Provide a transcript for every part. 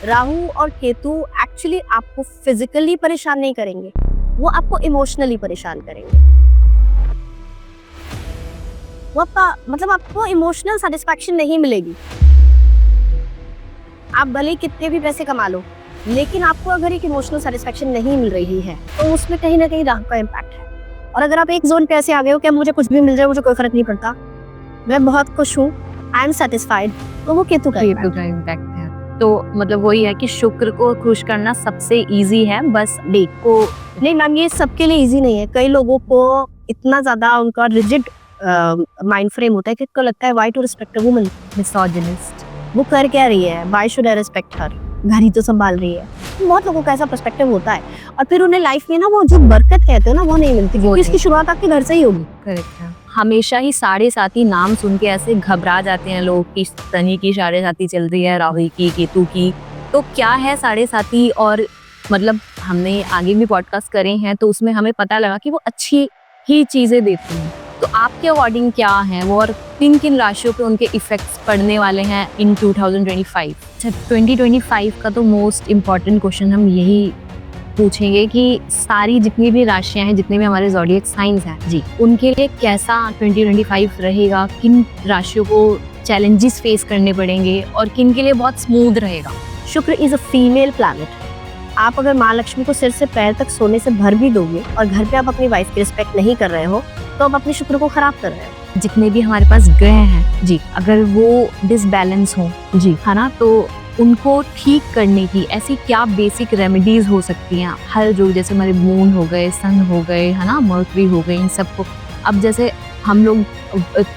राहु और केतु एक्चुअली आपको फिजिकली परेशान नहीं करेंगे, वो आपको इमोशनली परेशान करेंगे। वो आपको इमोशनल सेटिस्फैक्शन नहीं मिलेगी। आप भले ही कितने भी पैसे कमा लो, लेकिन आपको अगर एक इमोशनल सेटिस्फैक्शन नहीं मिल रही है तो उसमें कहीं ना कहीं राहु का इम्पैक्ट है। और अगर आप एक जोन पे ऐसे आ गए हो कि मुझे कुछ भी मिल जाए, मुझे कोई फर्क नहीं पड़ता, मैं बहुत खुश हूँ, आई एम सेटिस्फाइड, तो वो केतु का इम्पैक्ट है। तो मतलब वही है कि शुक्र को खुश करना सबसे इजी है, बस डेट को नहीं मैम, ये सबके लिए इजी नहीं है। कई लोगों को इतना ज्यादा उनका रिजिड माइंड फ्रेम होता है कि उनको लगता है why to respect a woman, misogynist. वो कर क्या रही है, why should I respect her, घर ही तो संभाल रही है। बहुत लोगों का ऐसा पर्सपेक्टिव होता है और फिर उन्हें लाइफ में ना वो जो बरकत कहते हो ना, वो नहीं मिलती, क्योंकि इसकी शुरुआत आपके घर से ही होगी। करेक्ट है। हमेशा ही साढ़े साथी नाम सुन के ऐसे घबरा जाते हैं लोग कि शनि की साढ़े साथी चल रही है, राहु की, केतु की। तो क्या है साढ़े साथी? और मतलब हमने आगे भी पॉडकास्ट करे हैं तो उसमें हमें पता लगा कि वो अच्छी ही चीजें देती हैं। तो आपके अकॉर्डिंग क्या है वो, और किन किन राशियों पे उनके इफेक्ट्स पड़ने वाले हैं इन 2025? 2025 का तो मोस्ट इम्पॉर्टेंट क्वेश्चन हम यही पूछेंगे कि सारी जितनी भी राशियां हैं, जितने भी हमारे ज़ोडिएक साइंस हैं जी, उनके लिए कैसा 2025 रहेगा, किन राशियों को चैलेंजेस फेस करने पड़ेंगे और किन के लिए बहुत स्मूथ रहेगा। शुक्र इज अ फीमेल प्लैनेट। आप अगर माँ लक्ष्मी को सिर से पैर तक सोने से भर भी दोगे और घर पे आप अपनी वाइफ की रिस्पेक्ट नहीं कर रहे हो, तो आप अपने शुक्र को खराब कर रहे हो। जितने भी हमारे पास ग्रह हैं जी, अगर वो डिसबैलेंस हो जी, है ना, तो उनको ठीक करने की ऐसी क्या बेसिक रेमेडीज हो सकती हैं हर जो, जैसे हमारे मून हो गए, सन हो गए, है ना, मर्करी हो गए, इन सबको। अब जैसे हम लोग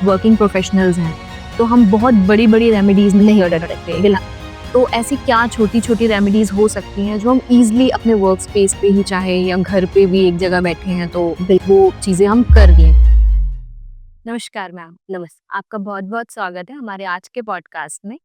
वर्किंग प्रोफेशनल्स हैं तो हम बहुत बड़ी बड़ी रेमेडीज नहीं ऑर्डर करते, तो ऐसी क्या छोटी छोटी रेमेडीज हो सकती हैं जो हम इजीली अपने वर्क स्पेस पे ही, चाहे या घर पे भी एक जगह बैठे हैं तो वो चीजें हम कर लें। नमस्कार मैम। नमस्ते। आपका बहुत बहुत स्वागत है हमारे आज के पॉडकास्ट में।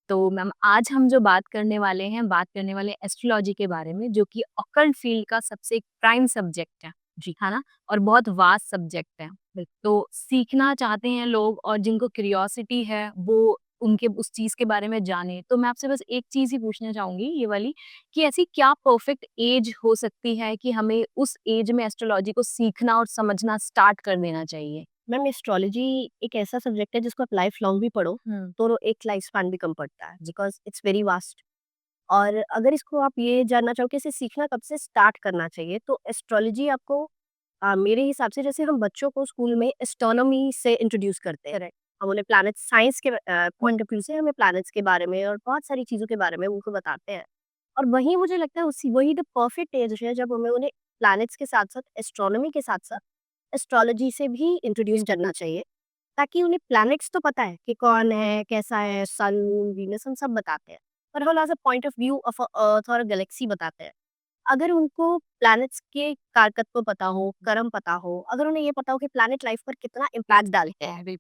तो मैम, आज हम जो बात करने वाले हैं, बात करने वाले एस्ट्रोलॉजी के बारे में, जो कि ऑकल्ट फील्ड का सबसे एक प्राइम सब्जेक्ट है जी, है ना, और बहुत वास्ट सब्जेक्ट है। तो सीखना चाहते हैं लोग और जिनको क्यूरियोसिटी है वो उनके उस चीज के बारे में जाने। तो मैं आपसे बस एक चीज ही पूछना चाहूंगी, ये वाली, कि ऐसी क्या परफेक्ट एज हो सकती है कि हमें उस एज में एस्ट्रोलॉजी को सीखना और समझना स्टार्ट कर देना चाहिए? मैम, एस्ट्रोलॉजी एक ऐसा सब्जेक्ट है जिसको आप लाइफ लॉन्ग भी पढ़ो तो एक लाइफ स्पैन भी कम पड़ता है, बिकॉज इट्स वेरी वास्ट। और अगर इसको आप ये जानना चाहो कि इसे सीखना कब से स्टार्ट करना चाहिए, तो एस्ट्रोलॉजी आपको मेरे हिसाब से, जैसे हम बच्चों को स्कूल में एस्ट्रोनॉमी से इंट्रोड्यूस करते हैं, हम उन्हें प्लैनेट साइंस के पॉइंट ऑफ व्यू से हमें प्लैनेट्स के बारे में और बहुत सारी चीज़ों के बारे में उनको बताते हैं। और वहीं मुझे लगता है उसी वही द परफेक्ट एज है जब हमें उन्हें प्लैनेट्स के साथ साथ एस्ट्रोनॉमी के साथ साथ एस्ट्रोलॉजी से भी इंट्रोड्यूस करना चाहिए, ताकि उन्हें प्लैनेट्स तो पता है कि कौन है, कैसा है, सन, मून, वीनस, हम सब बताते हैं, पर हम as a point of view of a earth और गैलेक्सी बताते हैं। अगर उनको प्लैनेट्स के कारकत्व पता हो, कर्म पता हो, अगर उन्हें ये पता हो कि प्लैनेट लाइफ पर कितना इम्पैक्ट डालते हैं,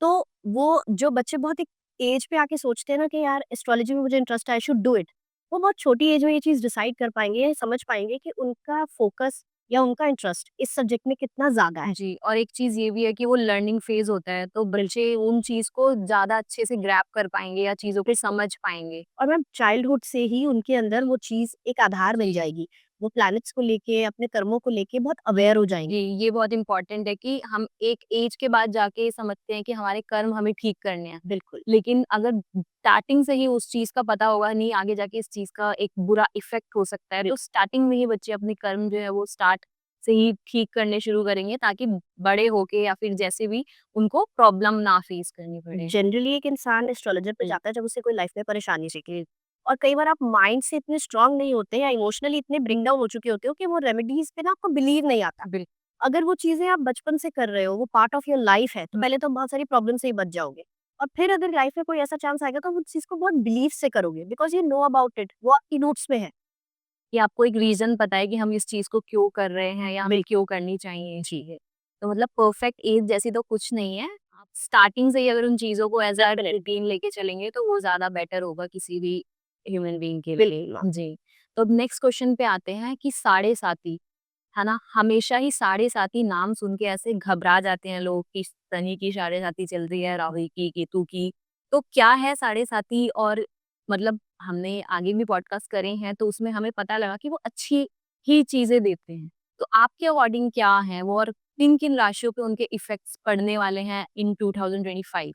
तो वो जो बच्चे बहुत एक एज पे आके सोचते हैं ना कि यार एस्ट्रोलॉजी में मुझे इंटरेस्ट है, आई शुड डू इट, वो बहुत छोटी एज में ये चीज़ डिसाइड कर पाएँगे, समझ पाएँगे कि उनका फोकस या उनका इंटरेस्ट इस सब्जेक्ट में कितना ज़्यादा है। जी, और एक चीज़ ये भी है कि वो लर्निंग फेज़ होता है, तो बच्चे उन चीज़ को ज़्यादा अच्छे से ग्रैब कर पाएँगे या चीज़ों को समझ पाएँगे। और मैम चाइल्डहुड से ही उनके अंदर वो चीज़ एक आधार मिल जाएगी। वो प्लैनेट्स को लेके, अपने कर्मों को लेके बहुत अवेयर हो जाएँगे। जी, ये बहुत इम्पोर्टेंट है कि हम एक एज के बाद जाके समझते हैं कि हमारे कर्म हमें ठीक करने हैं। बिल्कुल। लेकिन अगर स्टार्टिंग से ही उस चीज़ का पता होगा, नहीं आगे जाके इस चीज़ का एक बुरा इफ़ेक्ट हो सकता है, तो स्टार्टिंग में ही बच्चे अपने कर्म जो है वो स्टार्ट से ही ठीक करने शुरू करेंगे, ताकि बड़े होके या फिर जैसे भी उनको प्रॉब्लम ना फेस करनी पड़े। जनरली एक इंसान एस्ट्रोलॉजर पे जाता है जब उसे कोई लाइफ में परेशानी चाहिए, और कई बार आप माइंड से इतने स्ट्रांग नहीं होते या इमोशनली इतने ब्रिंग डाउन हो चुके होते हो कि वो रेमेडीज पे ना आपको बिलीव नहीं आता। बिल्कुल। अगर वो चीजें आप बचपन से कर रहे हो, वो पार्ट ऑफ योर लाइफ है, तो पहले तो बहुत सारी प्रॉब्लम से ही बच जाओगे। और फिर अगर लाइफ में कोई ऐसा चांस आएगा तो आप उस चीज को बहुत बिलीव से करोगे, because you know about it, वो आपकी रूट्स में है। कि आपको एक रीज़न पता है कि हम इस चीज़ को क्यों कर रहे हैं या हमें क्यों करनी चाहिए ये चीज़ें। तो मतलब परफेक्ट एज जैसी तो कुछ नहीं है। आप स्टार्टिंग से ही अगर उन चीज़ों को एज़ अ रूटीन लेके चलेंगे तो वो ज़्यादा बेटर होगा किसी भी ह्यूमन बीइंग के लिए। बिल्कुल। जी। तो अब नेक्स्ट क्वेश्चन पे आते हैं कि साढ़े साती, है ना? हमेशा ही साढ़े साती नाम सुन के ऐसे घबरा जाते हैं लोग कि शनि की साढ़े साती चल रही है, राहु की, केतु की। तो क्या है साढ़े साती, और मतलब हमने आगे भी पॉडकास्ट करे हैं तो उसमें हमें पता लगा कि वो अच्छी ही चीजें देते हैं। तो आपके अकॉर्डिंग क्या है वो, और किन किन राशियों पे उनके इफेक्ट्स पड़ने वाले हैं इन 2025?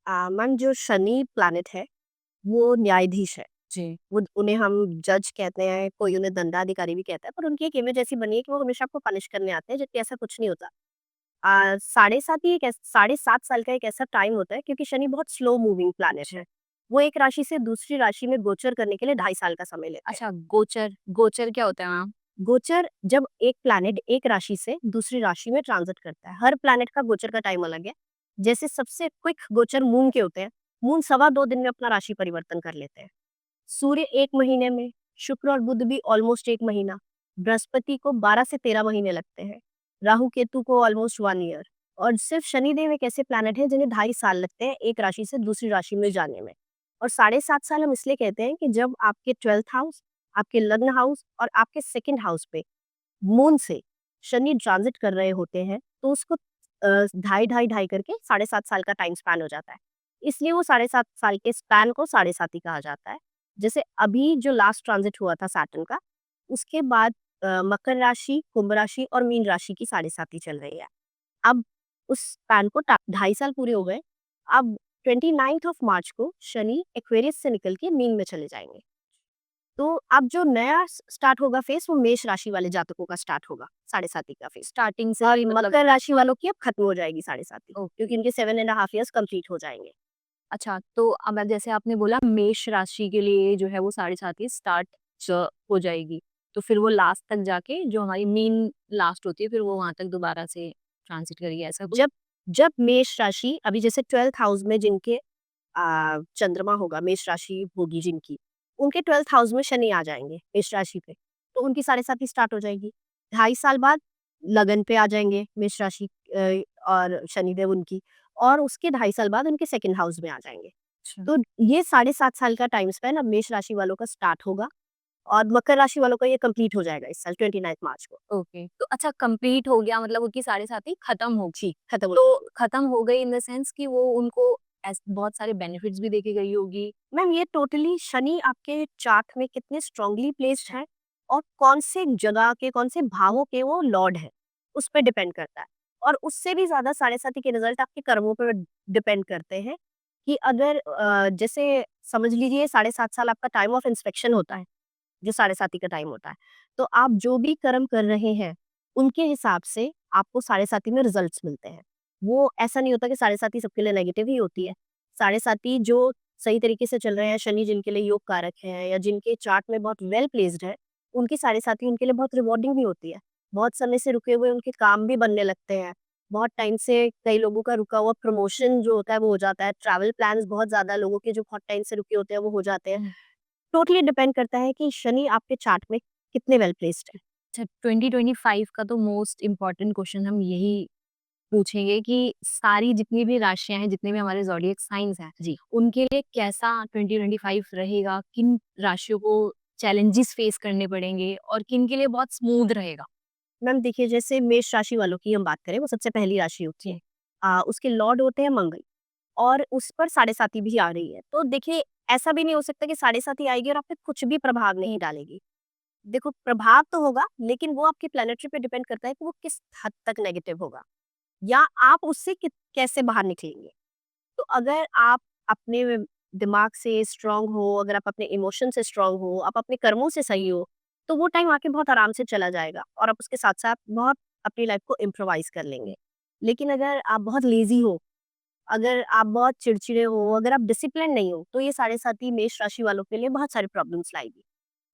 मैम, जो शनि प्लैनेट है वो न्यायाधीश है। जी। वो उन्हें हम जज कहते हैं, कोई उन्हें दंडाधिकारी भी कहता है, पर उनकी एक इमेज ऐसी बनी है कि वो हमेशा आपको पनिश करने आते हैं, जबकि ऐसा कुछ नहीं होता। साढ़े 7 ही एक साढ़े 7 साल का एक ऐसा टाइम होता है, क्योंकि शनि बहुत स्लो मूविंग प्लैनेट है। वो एक राशि से दूसरी राशि में गोचर करने के लिए 2.5 साल का समय लेते हैं। अच्छा, गोचर गोचर क्या होता है मैम? गोचर, जब एक प्लैनेट एक राशि से दूसरी राशि में ट्रांजिट करता है, हर प्लैनेट का गोचर का टाइम अलग है। जैसे सबसे क्विक गोचर मून के होते हैं। मून सवा 2 दिन में अपना राशि परिवर्तन कर लेते हैं। सूर्य 1 महीने में, शुक्र और बुध भी ऑलमोस्ट 1 महीना, बृहस्पति को 12 से 13 महीने लगते हैं, राहु केतु को ऑलमोस्ट 1 ईयर, और सिर्फ शनिदेव एक ऐसे प्लैनेट हैं जिन्हें 2.5 साल लगते हैं एक राशि से दूसरी राशि में जाने में। और साढ़े 7 साल हम इसलिए कहते हैं कि जब आपके 12th हाउस, आपके लग्न हाउस और आपके सेकंड हाउस पे मून से शनि ट्रांजिट कर रहे होते हैं, तो उसको ढाई ढाई ढाई करके 7.5 साल का टाइम स्पैन हो जाता है। इसलिए वो 7.5 साल के स्पैन को 7.5 ही कहा जाता है। जैसे अभी जो लास्ट ट्रांजिट हुआ था सैटर्न का, उसके बाद मकर राशि, कुंभ राशि और मीन राशि की 7.5 चल रही है। अब उस स्पैन को 2.5 साल पूरे हो गए। अब 29th ऑफ मार्च को शनि एक्वेरियस से निकल के मीन में चले जाएंगे। तो अब जो नया स्टार्ट होगा फेस, वो मेष राशि वाले जातकों का स्टार्ट होगा 7.5 का फेस। स्टार्टिंग से और ही मतलब। मकर राशि वालों की अब खत्म हो जाएगी 7.5, ओके। क्योंकि इनके 7.5 years कंप्लीट हो जाएंगे। अच्छा, तो अब जैसे आपने बोला मेष राशि के लिए जो है वो 7.5 स्टार्ट हो जाएगी, तो फिर वो लास्ट तक जाके जो हमारी मीन लास्ट होती है फिर वो वहां तक दोबारा से ट्रांसिट करेगी, ऐसा कुछ? जब जब मेष राशि अभी जैसे 12th हाउस में जिनके चंद्रमा होगा, मेष राशि होगी जिनकी, उनके 12th हाउस में शनि आ जाएंगे मेष राशि पे, तो उनकी 7.5 स्टार्ट हो जाएगी। 2.5 साल बाद लगन पे आ जाएंगे मेष राशि, और शनिदेव उनकी, और उसके 2.5 साल बाद उनके सेकंड हाउस में आ जाएंगे। अच्छा। तो ये 7.5 साल का टाइम स्पेन अब मेष राशि वालों का स्टार्ट होगा, और मकर राशि वालों का ये कंप्लीट हो जाएगा इस साल 29 मार्च को। ओके, तो अच्छा कंप्लीट हो गया मतलब उनकी 7.5 खत्म हो गई। जी, खत्म हो तो जाएगी। खत्म हो गई इन द सेंस कि वो उनको बहुत सारे बेनिफिट्स भी देके गई होगी। मैम, ये टोटली शनि आपके चार्ट में कितने स्ट्रांगली प्लेस्ड है और कौन से जगह के, कौन से भावों के वो लॉर्ड है, उस पर डिपेंड करता है। और उससे भी ज्यादा 7.5 के रिजल्ट आपके कर्मों पर डिपेंड करते हैं। कि अगर जैसे समझ लीजिए 7.5 साल आपका टाइम ऑफ इंस्पेक्शन होता है, जो 7.5 का टाइम होता है, तो आप जो भी कर्म कर रहे हैं उनके हिसाब से आपको 7.5 में रिजल्ट्स मिलते हैं। वो ऐसा नहीं होता कि 7.5 सबके लिए नेगेटिव ही होती है। 7.5 जो सही तरीके से चल रहे हैं, शनि जिनके लिए योग कारक है या जिनके चार्ट में बहुत वेल प्लेस्ड है, उनकी 7.5 उनके लिए बहुत रिवॉर्डिंग भी होती है। बहुत समय से रुके हुए उनके काम भी बनने लगते हैं। बहुत टाइम से कई लोगों का रुका हुआ प्रमोशन जो होता है वो हो जाता है। ट्रैवल प्लान्स बहुत ज़्यादा लोगों के जो बहुत टाइम से रुके होते हैं वो हो जाते हैं। टोटली डिपेंड करता है कि शनि आपके चार्ट में कितने वेल प्लेस्ड है। अच्छा, 2025 का तो मोस्ट इम्पोर्टेंट क्वेश्चन हम यही पूछेंगे कि सारी जितनी भी राशियां हैं, जितने भी हमारे ज़ोडिएक साइंस हैं, जी। उनके लिए कैसा 2025 रहेगा? किन राशियों को चैलेंजेस फेस करने पड़ेंगे और किन के लिए बहुत स्मूथ रहेगा? मैम देखिए, जैसे मेष राशि वालों की हम बात करें, वो सबसे पहली राशि होती है। उसके लॉर्ड होते हैं मंगल, और उस पर 7.5 भी आ रही है। तो देखिए, ऐसा भी नहीं हो सकता कि 7.5 आएगी और आप पे कुछ भी प्रभाव नहीं डालेगी। देखो, प्रभाव तो होगा, लेकिन वो आपकी प्लैनेटरी पे डिपेंड करता है कि वो किस हद तक नेगेटिव होगा या आप उससे कैसे बाहर निकलेंगे। तो अगर आप अपने दिमाग से स्ट्रांग हो, अगर आप अपने इमोशन से स्ट्रांग हो, आप अपने कर्मों से सही हो, तो वो टाइम आके बहुत आराम से चला जाएगा और आप उसके साथ-साथ बहुत अपनी लाइफ को इम्प्रोवाइज़ कर लेंगे। लेकिन अगर आप बहुत लेज़ी हो, अगर आप बहुत चिड़चिड़े हो, अगर आप डिसिप्लिन नहीं हो, तो ये 7.5 मेष राशि वालों के लिए बहुत सारी प्रॉब्लम्स लाएगी।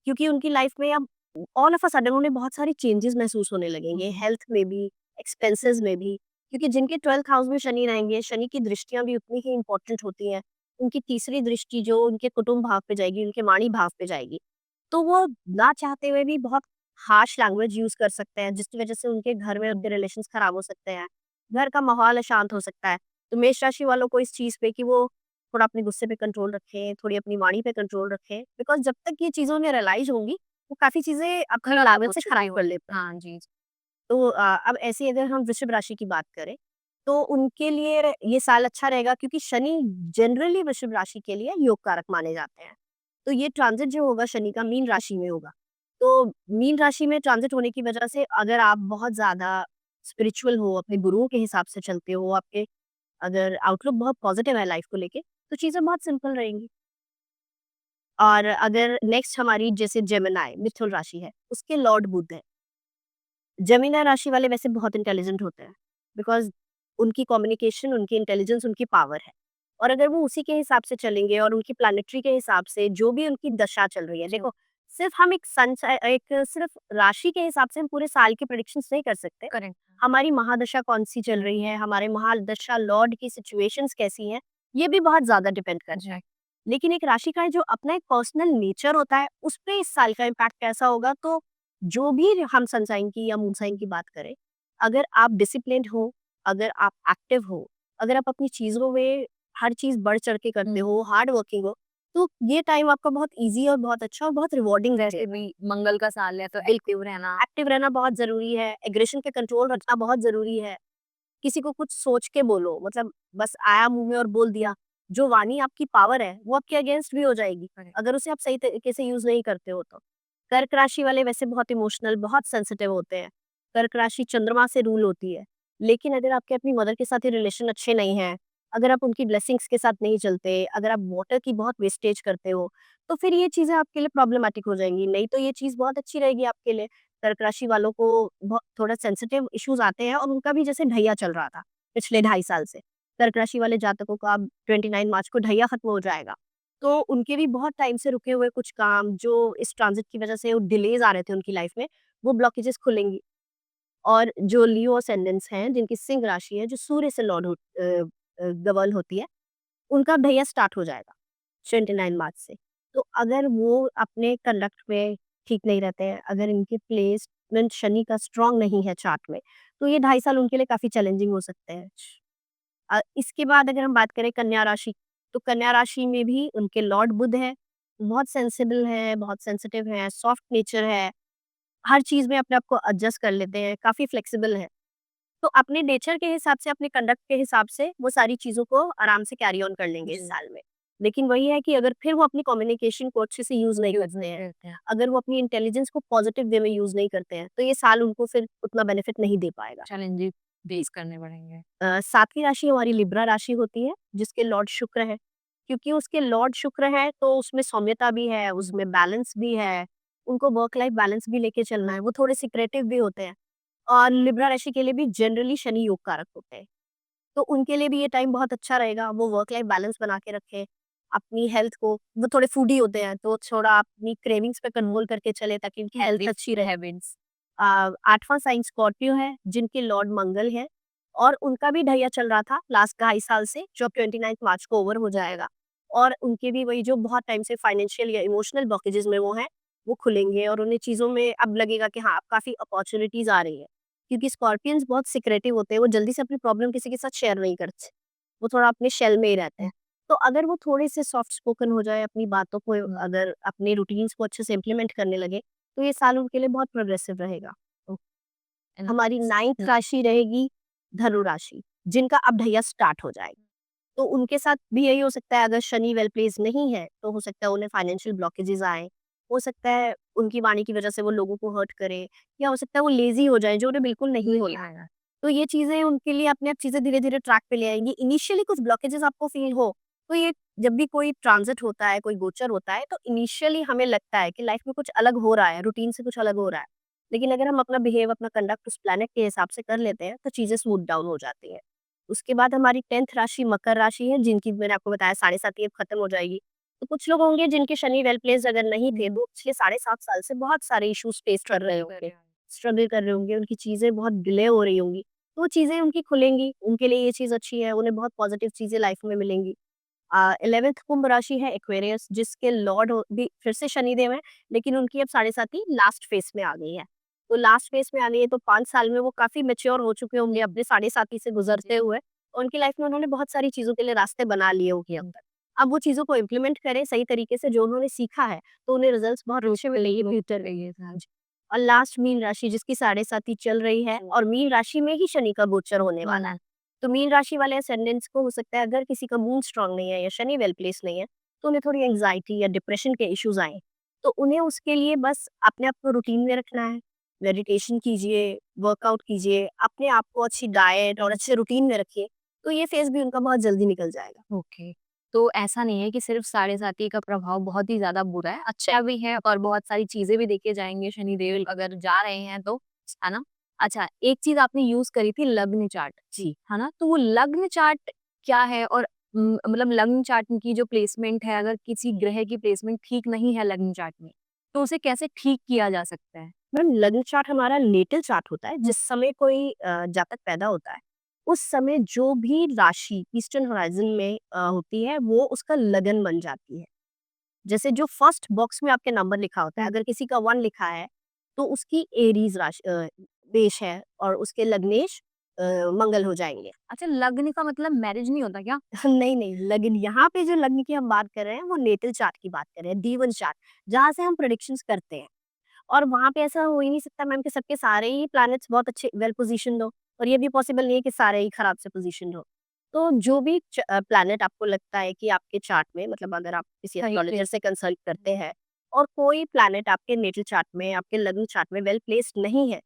क्योंकि उनकी लाइफ में अब ऑल ऑफ अ सडन उन्हें बहुत सारी चेंजेस महसूस होने लगेंगे, हेल्थ में भी, एक्सपेंसेस में भी। क्योंकि जिनके 12th हाउस में शनि रहेंगे, शनि की दृष्टियाँ भी उतनी ही इम्पोर्टेंट होती हैं। उनकी तीसरी दृष्टि जो उनके कुटुंब भाव पे जाएगी, उनके वाणी भाव पे जाएगी, तो वो ना चाहते हुए भी बहुत हार्श लैंग्वेज यूज़ कर सकते हैं, जिसकी वजह से उनके घर में उनके रिलेशंस खराब हो सकते हैं। घर का माहौल अशांत हो सकता है। तो मेष राशि वालों को इस चीज़ पे कि वो थोड़ा अपने गुस्से पे कंट्रोल रखें, थोड़ी अपनी वाणी पे कंट्रोल रखें, बिकॉज़ जब तक ये चीज़ें उन्हें रियलाइज़ होंगी, वो काफ़ी चीज़ें अपनी खराब लागत हो से चुकी खराब हो। कर लेते हैं। हाँ जी। तो अब ऐसे ही अगर हम वृषभ राशि की बात करें, तो उनके लिए ये साल अच्छा रहेगा, क्योंकि शनि जनरली वृषभ राशि के लिए योग कारक माने जाते हैं। तो ये ट्रांजिट जो होगा शनि का मीन राशि में होगा। तो मीन राशि में ट्रांजिट होने की वजह से अगर आप बहुत ज़्यादा स्पिरिचुअल हो, अपने गुरुओं के हिसाब से चलते हो, आपके अगर आउटलुक बहुत पॉजिटिव है लाइफ को लेके, तो चीज़ें बहुत सिंपल रहेंगी। और अगर नेक्स्ट हमारी जैसे जेमिनी मिथुन राशि है, उसके लॉर्ड बुध हैं। जेमिनी राशि वाले वैसे बहुत इंटेलिजेंट होते हैं, बिकॉज़ उनकी कम्युनिकेशन, उनकी इंटेलिजेंस, उनकी पावर है। और अगर वो उसी के हिसाब से चलेंगे और उनकी प्लैनेटरी के हिसाब से जो भी उनकी दशा चल रही है, देखो सिर्फ हम एक सिर्फ राशि के हिसाब से हम पूरे साल की प्रेडिक्शंस नहीं कर सकते। करेक्ट। हमारी महादशा कौन-सी चल रही है, हमारे महादशा लॉर्ड की सिचुएशंस कैसी हैं, ये भी बहुत ज़्यादा डिपेंड करता है। लेकिन एक राशि का जो अपना एक पर्सनल नेचर होता है, उस पे इस साल का इम्पैक्ट कैसा होगा, तो जो भी हम सन साइन की या मून साइन की बात करें, अगर आप डिसिप्लिन्ड हो, अगर आप एक्टिव हो, अगर आप अपनी चीज़ों में हर चीज़ बढ़-चढ़ के करते हो, हार्ड वर्किंग हो, तो ये टाइम आपका बहुत ईज़ी और बहुत अच्छा और बहुत रिवॉर्डिंग वैसे रहेगा। भी मंगल का साल है तो बिल्कुल, एक्टिव रहना। एक्टिव रहना बहुत ज़रूरी है, एग्रेशन पे कंट्रोल रखना बहुत ज़रूरी है। किसी को कुछ सोच के बोलो, मतलब बस आया मुँह में और बोल दिया, जो वाणी आपकी पावर है, वो आपके अगेंस्ट भी हो जाएगी, करेक्ट। अगर उसे आप सही तरीके से यूज़ नहीं करते हो तो। कर्क राशि वाले वैसे बहुत इमोशनल, बहुत सेंसिटिव होते हैं। कर्क राशि चंद्रमा से रूल होती है, लेकिन अगर आपके अपनी मदर के साथ ये रिलेशन अच्छे नहीं हैं, अगर आप उनकी ब्लेसिंग्स के साथ नहीं चलते, अगर आप वाटर की बहुत वेस्टेज करते हो, तो फिर ये चीज़ें आपके लिए प्रॉब्लमैटिक हो जाएँगी। नहीं तो ये चीज़ बहुत अच्छी रहेगी आपके लिए। कर्क राशि वालों को बहुत थोड़ा सेंसिटिव इश्यूज़ आते हैं और उनका भी जैसे ढैया चल रहा था पिछले 2.5 साल से। कर्क राशि वाले जातकों का अब 29 मार्च को ढैया खत्म हो जाएगा। तो उनके भी बहुत टाइम से रुके हुए कुछ काम जो इस ट्रांज़िट की वज़ह से वो डिलेज़ आ रहे थे उनकी लाइफ़ में, वो ब्लॉकेजेस खुलेंगी। और जो लियो असेंडेंट्स हैं, जिनकी सिंह राशि है, जो सूर्य से गवर्न होती है, उनका ढैया स्टार्ट हो जाएगा 29 मार्च से। तो अगर वो अपने कंडक्ट में ठीक नहीं रहते हैं, अगर इनकी प्लेसमेंट शनि का स्ट्रॉन्ग नहीं है चार्ट में, तो ये 2.5 साल उनके लिए काफ़ी चैलेंजिंग हो सकते हैं। इसके बाद अगर हम बात करें कन्या राशि, तो कन्या राशि में भी उनके लॉर्ड बुध हैं, बहुत सेंसिबल हैं, बहुत सेंसिटिव हैं, सॉफ्ट नेचर है, हर चीज़ में अपने आप को एडजस्ट कर लेते हैं, काफ़ी फ्लेक्सिबल हैं। तो अपने नेचर के हिसाब से, अपने कंडक्ट के हिसाब से वो सारी चीज़ों को आराम से कैरी ऑन कर लेंगे इस जी। साल में। लेकिन वही है कि अगर फिर वो अपनी कम्युनिकेशन को अच्छे से यूज़ नहीं करते हैं, अगर वो अपनी इंटेलिजेंस को पॉजिटिव वे में यूज़ नहीं करते हैं, तो ये साल उनको फिर उतना बेनिफिट नहीं दे पाएगा। चैलेंजेस फेस करने पड़ेंगे। 7वीं राशि हमारी लिब्रा राशि होती है, जिसके लॉर्ड शुक्र है। क्योंकि उसके लॉर्ड शुक्र है, तो उसमें सौम्यता भी है, उसमें बैलेंस भी है, उनको वर्क लाइफ बैलेंस भी लेके चलना है, वो थोड़े सिक्रेटिव भी होते हैं। और लिब्रा राशि के लिए भी जनरली शनि योग कारक होते हैं। तो उनके लिए भी ये टाइम बहुत अच्छा रहेगा, वो वर्क लाइफ बैलेंस बना के रखें, अपनी हेल्थ को, वो थोड़े फूडी होते हैं, तो थोड़ा अपनी क्रेविंग्स पे कंट्रोल करके चले ताकि उनकी हेल्थ अच्छी रहे। हैबिट्स। 8वां साइन स्कॉर्पियो है, जिनके लॉर्ड मंगल हैं और उनका भी ढैया चल रहा था लास्ट 2.5 साल से, जो अब 29 मार्च को ओवर हो जाएगा। और उनके भी वही जो बहुत टाइम से फाइनेंशियल या इमोशनल ब्लॉकेजेस में वो हैं, वो खुलेंगे और उन्हें चीज़ों में अब लगेगा कि हाँ, अब काफ़ी अपॉर्च्युनिटीज़ आ रही हैं। क्योंकि स्कॉर्पियंस बहुत सिक्रेटिव होते हैं, वो जल्दी से अपनी प्रॉब्लम किसी के साथ शेयर नहीं करते। वो थोड़ा अपने शेल में ही रहते हैं। तो अगर वो थोड़े से सॉफ्ट स्पोकन हो जाए, अपनी बातों को अगर अपने रूटीन्स को अच्छे से इम्प्लीमेंट करने लगे, तो ये साल उनके लिए बहुत प्रोग्रेसिव रहेगा। हमारी 9th राशि रहेगी धनु राशि, जिनका अब ढैया स्टार्ट हो जाएगा। तो उनके साथ भी यही हो सकता है, अगर शनि वेल प्लेस्ड नहीं है, तो हो सकता है उन्हें फाइनेंशियल ब्लॉकेजेस आएँ। हो सकता है उनकी वाणी की वजह से वो लोगों को हर्ट करे, या हो सकता है वो लेज़ी हो जाएँ, जो उन्हें बिल्कुल नहीं होना है। तो ये चीज़ें उनके लिए अपने आप चीज़ें धीरे-धीरे ट्रैक पे ले आएँगी। इनिशियली कुछ ब्लॉकेजेस आपको फ़ील हो, तो ये जब भी कोई ट्रांज़िट होता है, कोई गोचर होता है, तो इनिशियली हमें लगता है कि लाइफ़ में कुछ अलग हो रहा है, रूटीन से कुछ अलग हो रहा है। लेकिन अगर हम अपना बिहेव, अपना कंडक्ट उस प्लैनेट के हिसाब से कर लेते हैं, तो चीज़ें स्मूथ डाउन हो जाती हैं। उसके बाद हमारी 10th राशि मकर राशि है, जिनकी मैंने आपको बताया 7.5 अब खत्म हो जाएगी। तो कुछ लोग होंगे जिनके शनि वेल प्लेस्ड अगर नहीं थे, तो पिछले 7.5 साल से बहुत सारे इश्यूज़ फेस कर रहे होंगे, स्ट्रगल कर रहे होंगे, उनकी चीज़ें बहुत डिले हो रही होंगी। तो वो चीज़ें उनकी खुलेंगी, उनके लिए ये चीज़ अच्छी है, उन्हें बहुत पॉजिटिव चीज़ें लाइफ़ में मिलेंगी। 11th कुंभ राशि है एक्वेरियस, जिसके लॉर्ड भी फिर से शनिदेव हैं, लेकिन उनकी अब 7.5 लास्ट फेज़ में आ गई है। तो लास्ट फेज़ में आ गई है, तो 5 साल में वो काफ़ी मैच्योर हो चुके होंगे अपने 7.5 से गुज़रते हुए। उनकी लाइफ़ में उन्होंने बहुत सारी चीज़ों के लिए रास्ते बना लिए होंगे अब तक। अब वो चीज़ों को इम्प्लीमेंट करें सही तरीके से, जो उन्होंने सीखा है, तो उन्हें रिज़ल्ट्स बहुत अच्छे मिलेंगे फ्यूचर में। और लास्ट मीन राशि, जिसकी 7.5 चल रही है, और मीन राशि में ही शनि का गोचर होने वाला है। तो मीन राशि वाले असेंडेंट्स को हो सकता है, अगर किसी का मून स्ट्रांग नहीं है या शनि वेल प्लेस नहीं है, तो उन्हें थोड़ी एंग्जाइटी या डिप्रेशन के इश्यूज आए, तो उन्हें उसके लिए बस अपने आप को रूटीन में रखना है। मेडिटेशन कीजिए, वर्कआउट कीजिए, अपने आप को अच्छी डाइट और अच्छे रूटीन में रखिए, तो ये फेज़ भी उनका बहुत जल्दी निकल जाएगा। ओके। तो ऐसा नहीं है कि सिर्फ साढ़े साती का प्रभाव बहुत ही ज़्यादा बुरा है, अच्छा भी है और बहुत सारी चीज़ें भी देखे जाएँगे शनिदेव अगर जा रहे हैं तो, है ना? अच्छा, एक चीज़ आपने यूज़ करी थी लग्न चार्ट, जी। है ना? तो वो लग्न चार्ट क्या है और मतलब लग्न चार्ट की जो प्लेसमेंट है अगर किसी ग्रह की प्लेसमेंट ठीक नहीं है लग्न चार्ट में, तो उसे कैसे ठीक किया जा सकता है? मैम लग्न चार्ट हमारा नेटल चार्ट होता है, जिस समय कोई जातक पैदा होता है, उस समय जो भी राशि ईस्टर्न होराइज़न में होती है, वो उसका लगन बन जाती है। जैसे जो फर्स्ट बॉक्स में आपके नंबर लिखा होता है, अगर किसी का 1 लिखा है, तो उसकी एरीज़ देश है और उसके लग्नेश अ, मंगल हो जाएँगे। अच्छा, लग्न का मतलब मैरिज नहीं होता क्या? नहीं, नहीं, लग्न यहाँ पे जो लग्न की हम बात कर रहे हैं, वो नेटल चार्ट की बात कर रहे हैं, D1 चार्ट, जहाँ से हम प्रेडिक्शंस करते हैं। और वहाँ पे ऐसा हो ही नहीं सकता मैम कि सबके सारे ही प्लैनेट्स बहुत अच्छे वेल पोज़ीशन्ड हो और ये भी पॉसिबल नहीं है कि सारे ही खराब से पोज़ीशन्ड हो। तो जो भी प्लैनेट आपको लगता है कि आपके चार्ट में मतलब अगर आप किसी सही एस्ट्रोलॉजर प्लेस से कंसल्ट करते हैं और कोई प्लैनेट आपके नेटल चार्ट में, आपके लग्न चार्ट में वेल प्लेस्ड नहीं है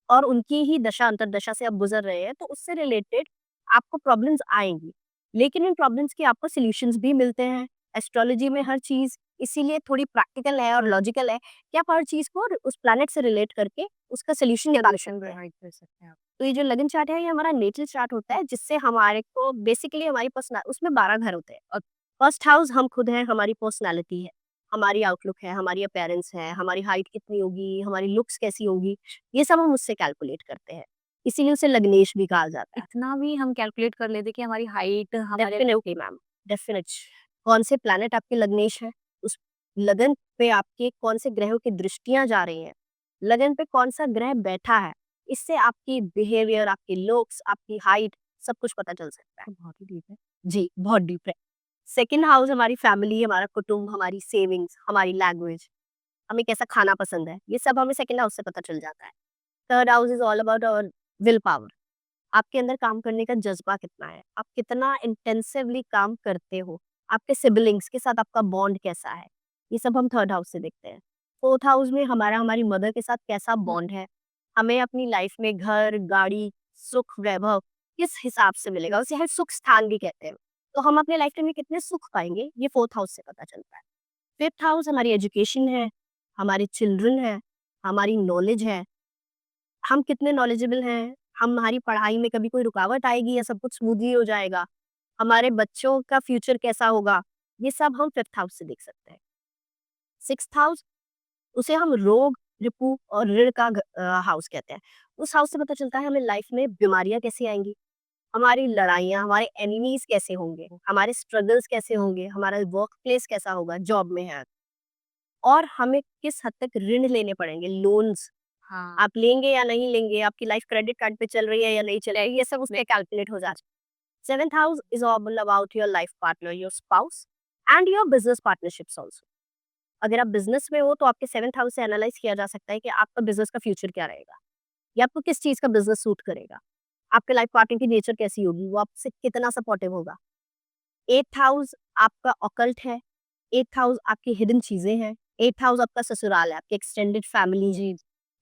और उनकी ही दशा अंतर्दशा से आप गुज़र रहे हैं, तो उससे रिलेटेड आपको प्रॉब्लम्स आएँगी। लेकिन इन प्रॉब्लम्स के आपको सॉल्यूशंस भी मिलते हैं। एस्ट्रोलॉजी में हर चीज़ इसीलिए थोड़ी प्रैक्टिकल है और लॉजिकल है कि आप हर चीज़ को उस प्लैनेट से रिलेट करके उसका सॉल्यूशन निकाल सॉल्यूशन सकते हैं। प्रोवाइड कर सकते हैं आप। तो ये जो लगन चार्ट है ये हमारा नेटल चार्ट होता है जिससे हमारे को बेसिकली हमारी पर्सना उसमें 12 घर होते हैं और फर्स्ट हाउस हम खुद हैं, हमारी पर्सनैलिटी है, हमारी आउटलुक है, हमारी अपीयरेंस है, हमारी हाइट कितनी होगी, हमारी लुक्स कैसी होगी, ये सब हम उससे कैलकुलेट करते हैं। इसीलिए उसे लग्नेश भी कहा जाता है। इतना भी हम कैलकुलेट कर लेते कि हमारी हाइट हमारे डेफ़िनेटली मैम, डेफ़िनेट। कौन से प्लैनेट आपके लग्नेश हैं, उस लगन पे आपके कौन से ग्रहों की दृष्टियाँ जा रही हैं, लगन पे कौन-सा ग्रह बैठा है, इससे आपकी बिहेवियर, आपकी लुक्स, आपकी हाइट सब कुछ पता चल सकता है। तो बहुत ही डीप है। जी, बहुत डीप है। सेकंड हाउस हमारी फैमिली, हमारा कुटुंब, हमारी सेविंग्स, हमारी लैंग्वेज, हमें कैसा खाना पसंद है, ये सब हमें सेकंड हाउस से पता चल जाता है। Third house is all about our will power. आपके अंदर काम करने का जज़्बा कितना है? आप कितना इंटेंसिवली काम करते हो? आपके सिबलिंग्स के साथ आपका बॉन्ड कैसा है? ये सब हम थर्ड हाउस से देखते हैं। फोर्थ हाउस में हमारा हमारी मदर के साथ कैसा बॉन्ड है? हमें अपनी लाइफ में घर, गाड़ी, सुख, वैभव किस हिसाब से मिलेगा? उसे हम सुख स्थान भी कहते हैं। तो हम अपने लाइफ टाइम में कितने सुख पाएँगे? ये फोर्थ हाउस से पता चलता है। फिफ्थ हाउस हमारी एजुकेशन है, हमारे चिल्ड्रन हैं, हमारी नॉलेज है। हम कितने नॉलेजेबल हैं, हमारी पढ़ाई में कभी कोई रुकावट आएगी या सब कुछ स्मूथली हो जाएगा, हमारे बच्चों का फ्यूचर कैसा होगा, ये सब हम फिफ्थ हाउस से देख सकते हैं। सिक्स्थ हाउस उसे हम रोग, रिपू और ऋण का हाउस कहते हैं। उस हाउस से पता चलता है हमें लाइफ में बीमारियाँ कैसी आएँगी, हमारी लड़ाइयाँ, हमारे एनिमीज़ कैसे होंगे, हमारे स्ट्रगल्स कैसे होंगे, हमारा वर्क प्लेस कैसा होगा, जॉब में है और हमें किस हद तक ऋण लेने पड़ेंगे, लोन्स हाँ। आप लेंगे या नहीं लेंगे, आपकी लाइफ क्रेडिट कार्ड पे चल रही है या नहीं चल रही है, ये सब उसपे कैलकुलेट हो जाता है। Seventh house is all about your life partner, your spouse and your business partnerships also. अगर आप बिज़नेस में हो तो आपके सेवेंथ हाउस से एनालाइज़ किया जा सकता है कि आपका बिज़नेस का फ्यूचर क्या रहेगा या आपको किस चीज़ का बिज़नेस सूट करेगा। आपके लाइफ पार्टनर की नेचर कैसी होगी, वो आपसे कितना सपोर्टिव होगा। एट्थ हाउस आपका ऑकल्ट है, एट्थ हाउस आपकी हिडन चीज़ें हैं, एट्थ हाउस आपका ससुराल है, आपकी एक्सटेंडेड फैमिली जी।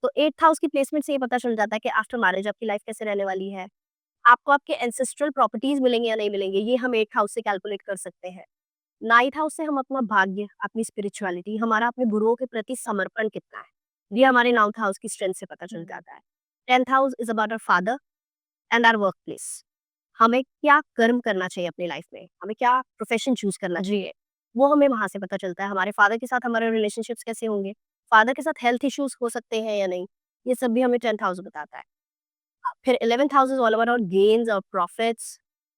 तो एट्थ हाउस की प्लेसमेंट से ये पता चल जाता है कि आफ्टर मैरिज आपकी लाइफ कैसे रहने वाली है। आपको आपके एंसेस्ट्रल प्रॉपर्टीज़ मिलेंगे या नहीं मिलेंगे, ये हम एट्थ हाउस से कैलकुलेट कर सकते हैं। नाइन्थ हाउस से हम अपना भाग्य, अपनी स्पिरिचुअलिटी, हमारा अपने गुरुओं के प्रति समर्पण कितना है, ये हमारे नाइन्थ हाउस की स्ट्रेंथ से पता चल जाता है। Tenth house is about our father and our workplace. हमें क्या कर्म करना चाहिए अपनी लाइफ में, हमें क्या प्रोफ़ेशन चूज़ करना चाहिए, वो हमें वहाँ से पता चलता है। हमारे फादर के साथ हमारे रिलेशनशिप्स कैसे होंगे, फादर के साथ हेल्थ इश्यूज़ हो सकते हैं या नहीं, ये सब भी हमें 10th हाउस बताता है। फिर 11th house is all about our gains और प्रॉफिट्स,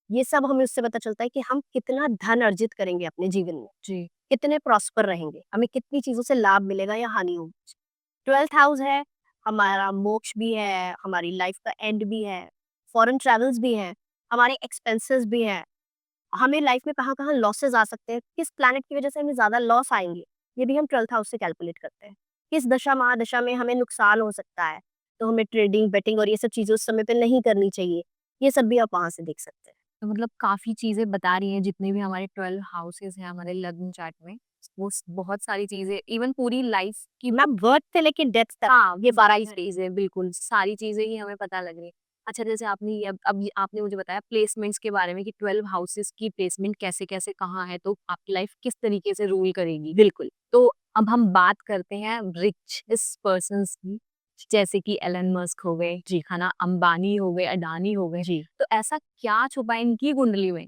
ये सब हमें उससे पता चलता है कि हम कितना धन अर्जित करेंगे अपने जीवन में, जी। कितने प्रॉस्पर रहेंगे, हमें कितनी चीज़ों से लाभ मिलेगा या हानि होगी। 12th हाउस है, हमारा मोक्ष भी है, हमारी लाइफ का एंड भी है, फॉरेन ट्रैवल्स भी हैं, हमारे एक्सपेंसेस भी हैं, हमें लाइफ में कहाँ-कहाँ लॉसेस आ सकते हैं, किस प्लैनेट की वजह से हमें ज़्यादा लॉस आएँगे, ये भी हम 12th हाउस से कैलकुलेट करते हैं। किस दशा महादशा में हमें नुकसान हो सकता है, तो हमें ट्रेडिंग, बेटिंग और ये सब चीज़ें उस समय पे नहीं करनी चाहिए, ये सब भी आप वहाँ से देख सकते हैं। तो मतलब काफ़ी चीज़ें बता रही हैं, जितने भी हमारे 12 हाउसेस हैं हमारे लग्न चार्ट में, वो बहुत सारी चीज़ें, इवन पूरी लाइफ की मैम बर्थ से लेके डेथ तक हाँ, ये 12 ही है। चीज़ें बिल्कुल, सारी चीज़ें ही हमें पता लग रही हैं। अच्छा, जैसे आपने ये अब ये आपने मुझे बताया प्लेसमेंट्स के बारे में कि 12 हाउसेस की प्लेसमेंट कैसे-कैसे कहाँ है, तो आपकी लाइफ किस तरीके से रूल करेगी। बिल्कुल। तो अब हम बात करते हैं रिचेस्ट पर्सन्स की, जैसे कि एलन मस्क हो गए, जी, है ना? अंबानी हो गए, अडानी हो गए। जी। तो ऐसा क्या छुपा है इनकी कुंडली में,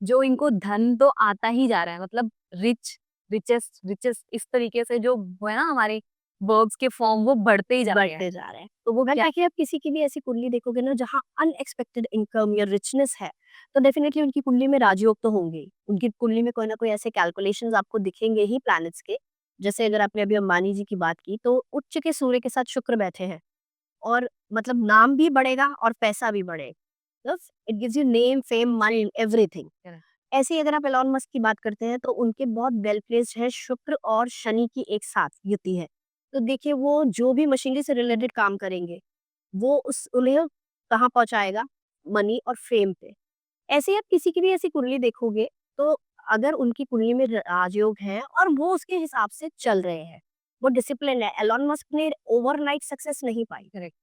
जो इनको धन तो आता ही जा रहा है, मतलब रिचेस्ट रिचेस्ट इस तरीके से जो वो है ना हमारे वर्ब्स के फॉर्म वो बढ़ते ही जा रहे हैं। बढ़ते जा रहे हैं। तो वो मैं क्या ताकि आप किसी की भी ऐसी कुंडली देखोगे ना जहाँ अनएक्सपेक्टेड इनकम या रिचनेस है, तो डेफिनिटली उनकी कुंडली में राजयोग तो होंगे ही। उनकी कुंडली में कोई ना कोई ऐसे कैलकुलेशंस आपको दिखेंगे ही प्लैनेट्स के। जैसे अगर आपने अभी अंबानी जी की बात की तो उच्च के सूर्य के साथ शुक्र बैठे हैं और मतलब नाम भी बढ़ेगा और पैसा भी बढ़ेगा। It gives you name, fame, money, everything. Correct. ऐसे ही अगर आप एलन मस्क की बात करते हैं तो उनके बहुत वेल प्लेस्ड है, शुक्र और शनि की एक साथ युति है। तो देखिए वो जो भी मशीनरी से रिलेटेड काम करेंगे, वो उस उन्हें कहाँ पहुँचाएगा? मनी और फेम पे। ऐसे ही आप किसी की भी ऐसी कुंडली देखोगे, तो अगर उनकी कुंडली में राजयोग है और वो उसके हिसाब से चल रहे हैं, वो डिसिप्लिन है। एलन मस्क ने ओवरनाइट सक्सेस नहीं पाई। करेक्ट।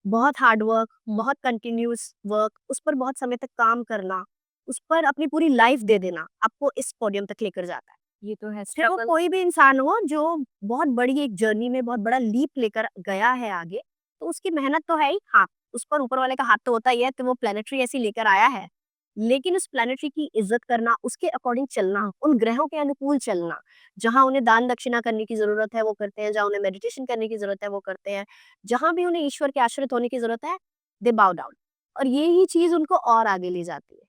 बहुत हार्ड वर्क, बहुत कंटिन्यूअस वर्क, उस पर बहुत समय तक काम करना, उस पर अपनी पूरी लाइफ दे देना, आपको इस पोडियम तक लेकर जाता है। ये तो है फिर वो स्ट्रगल। कोई भी इंसान हो जो बहुत बड़ी एक जर्नी में बहुत बड़ा लीप लेकर गया है आगे, तो उसकी मेहनत तो है ही, हाँ, उस पर ऊपर वाले का हाथ तो होता ही है, तो वो प्लैनेटरी ऐसी लेकर आया है। लेकिन उस प्लैनेटरी की इज़्ज़त करना, उसके अकॉर्डिंग चलना, उन ग्रहों के अनुकूल चलना, जहाँ उन्हें दान-दक्षिणा करने की ज़रूरत है, वो करते हैं, जहाँ उन्हें मेडिटेशन करने की ज़रूरत है, वो करते हैं, जहाँ भी उन्हें ईश्वर के आश्रित होने की ज़रूरत है, दे बाउ डाउन और ये ही चीज़ उनको और आगे ले जाती है।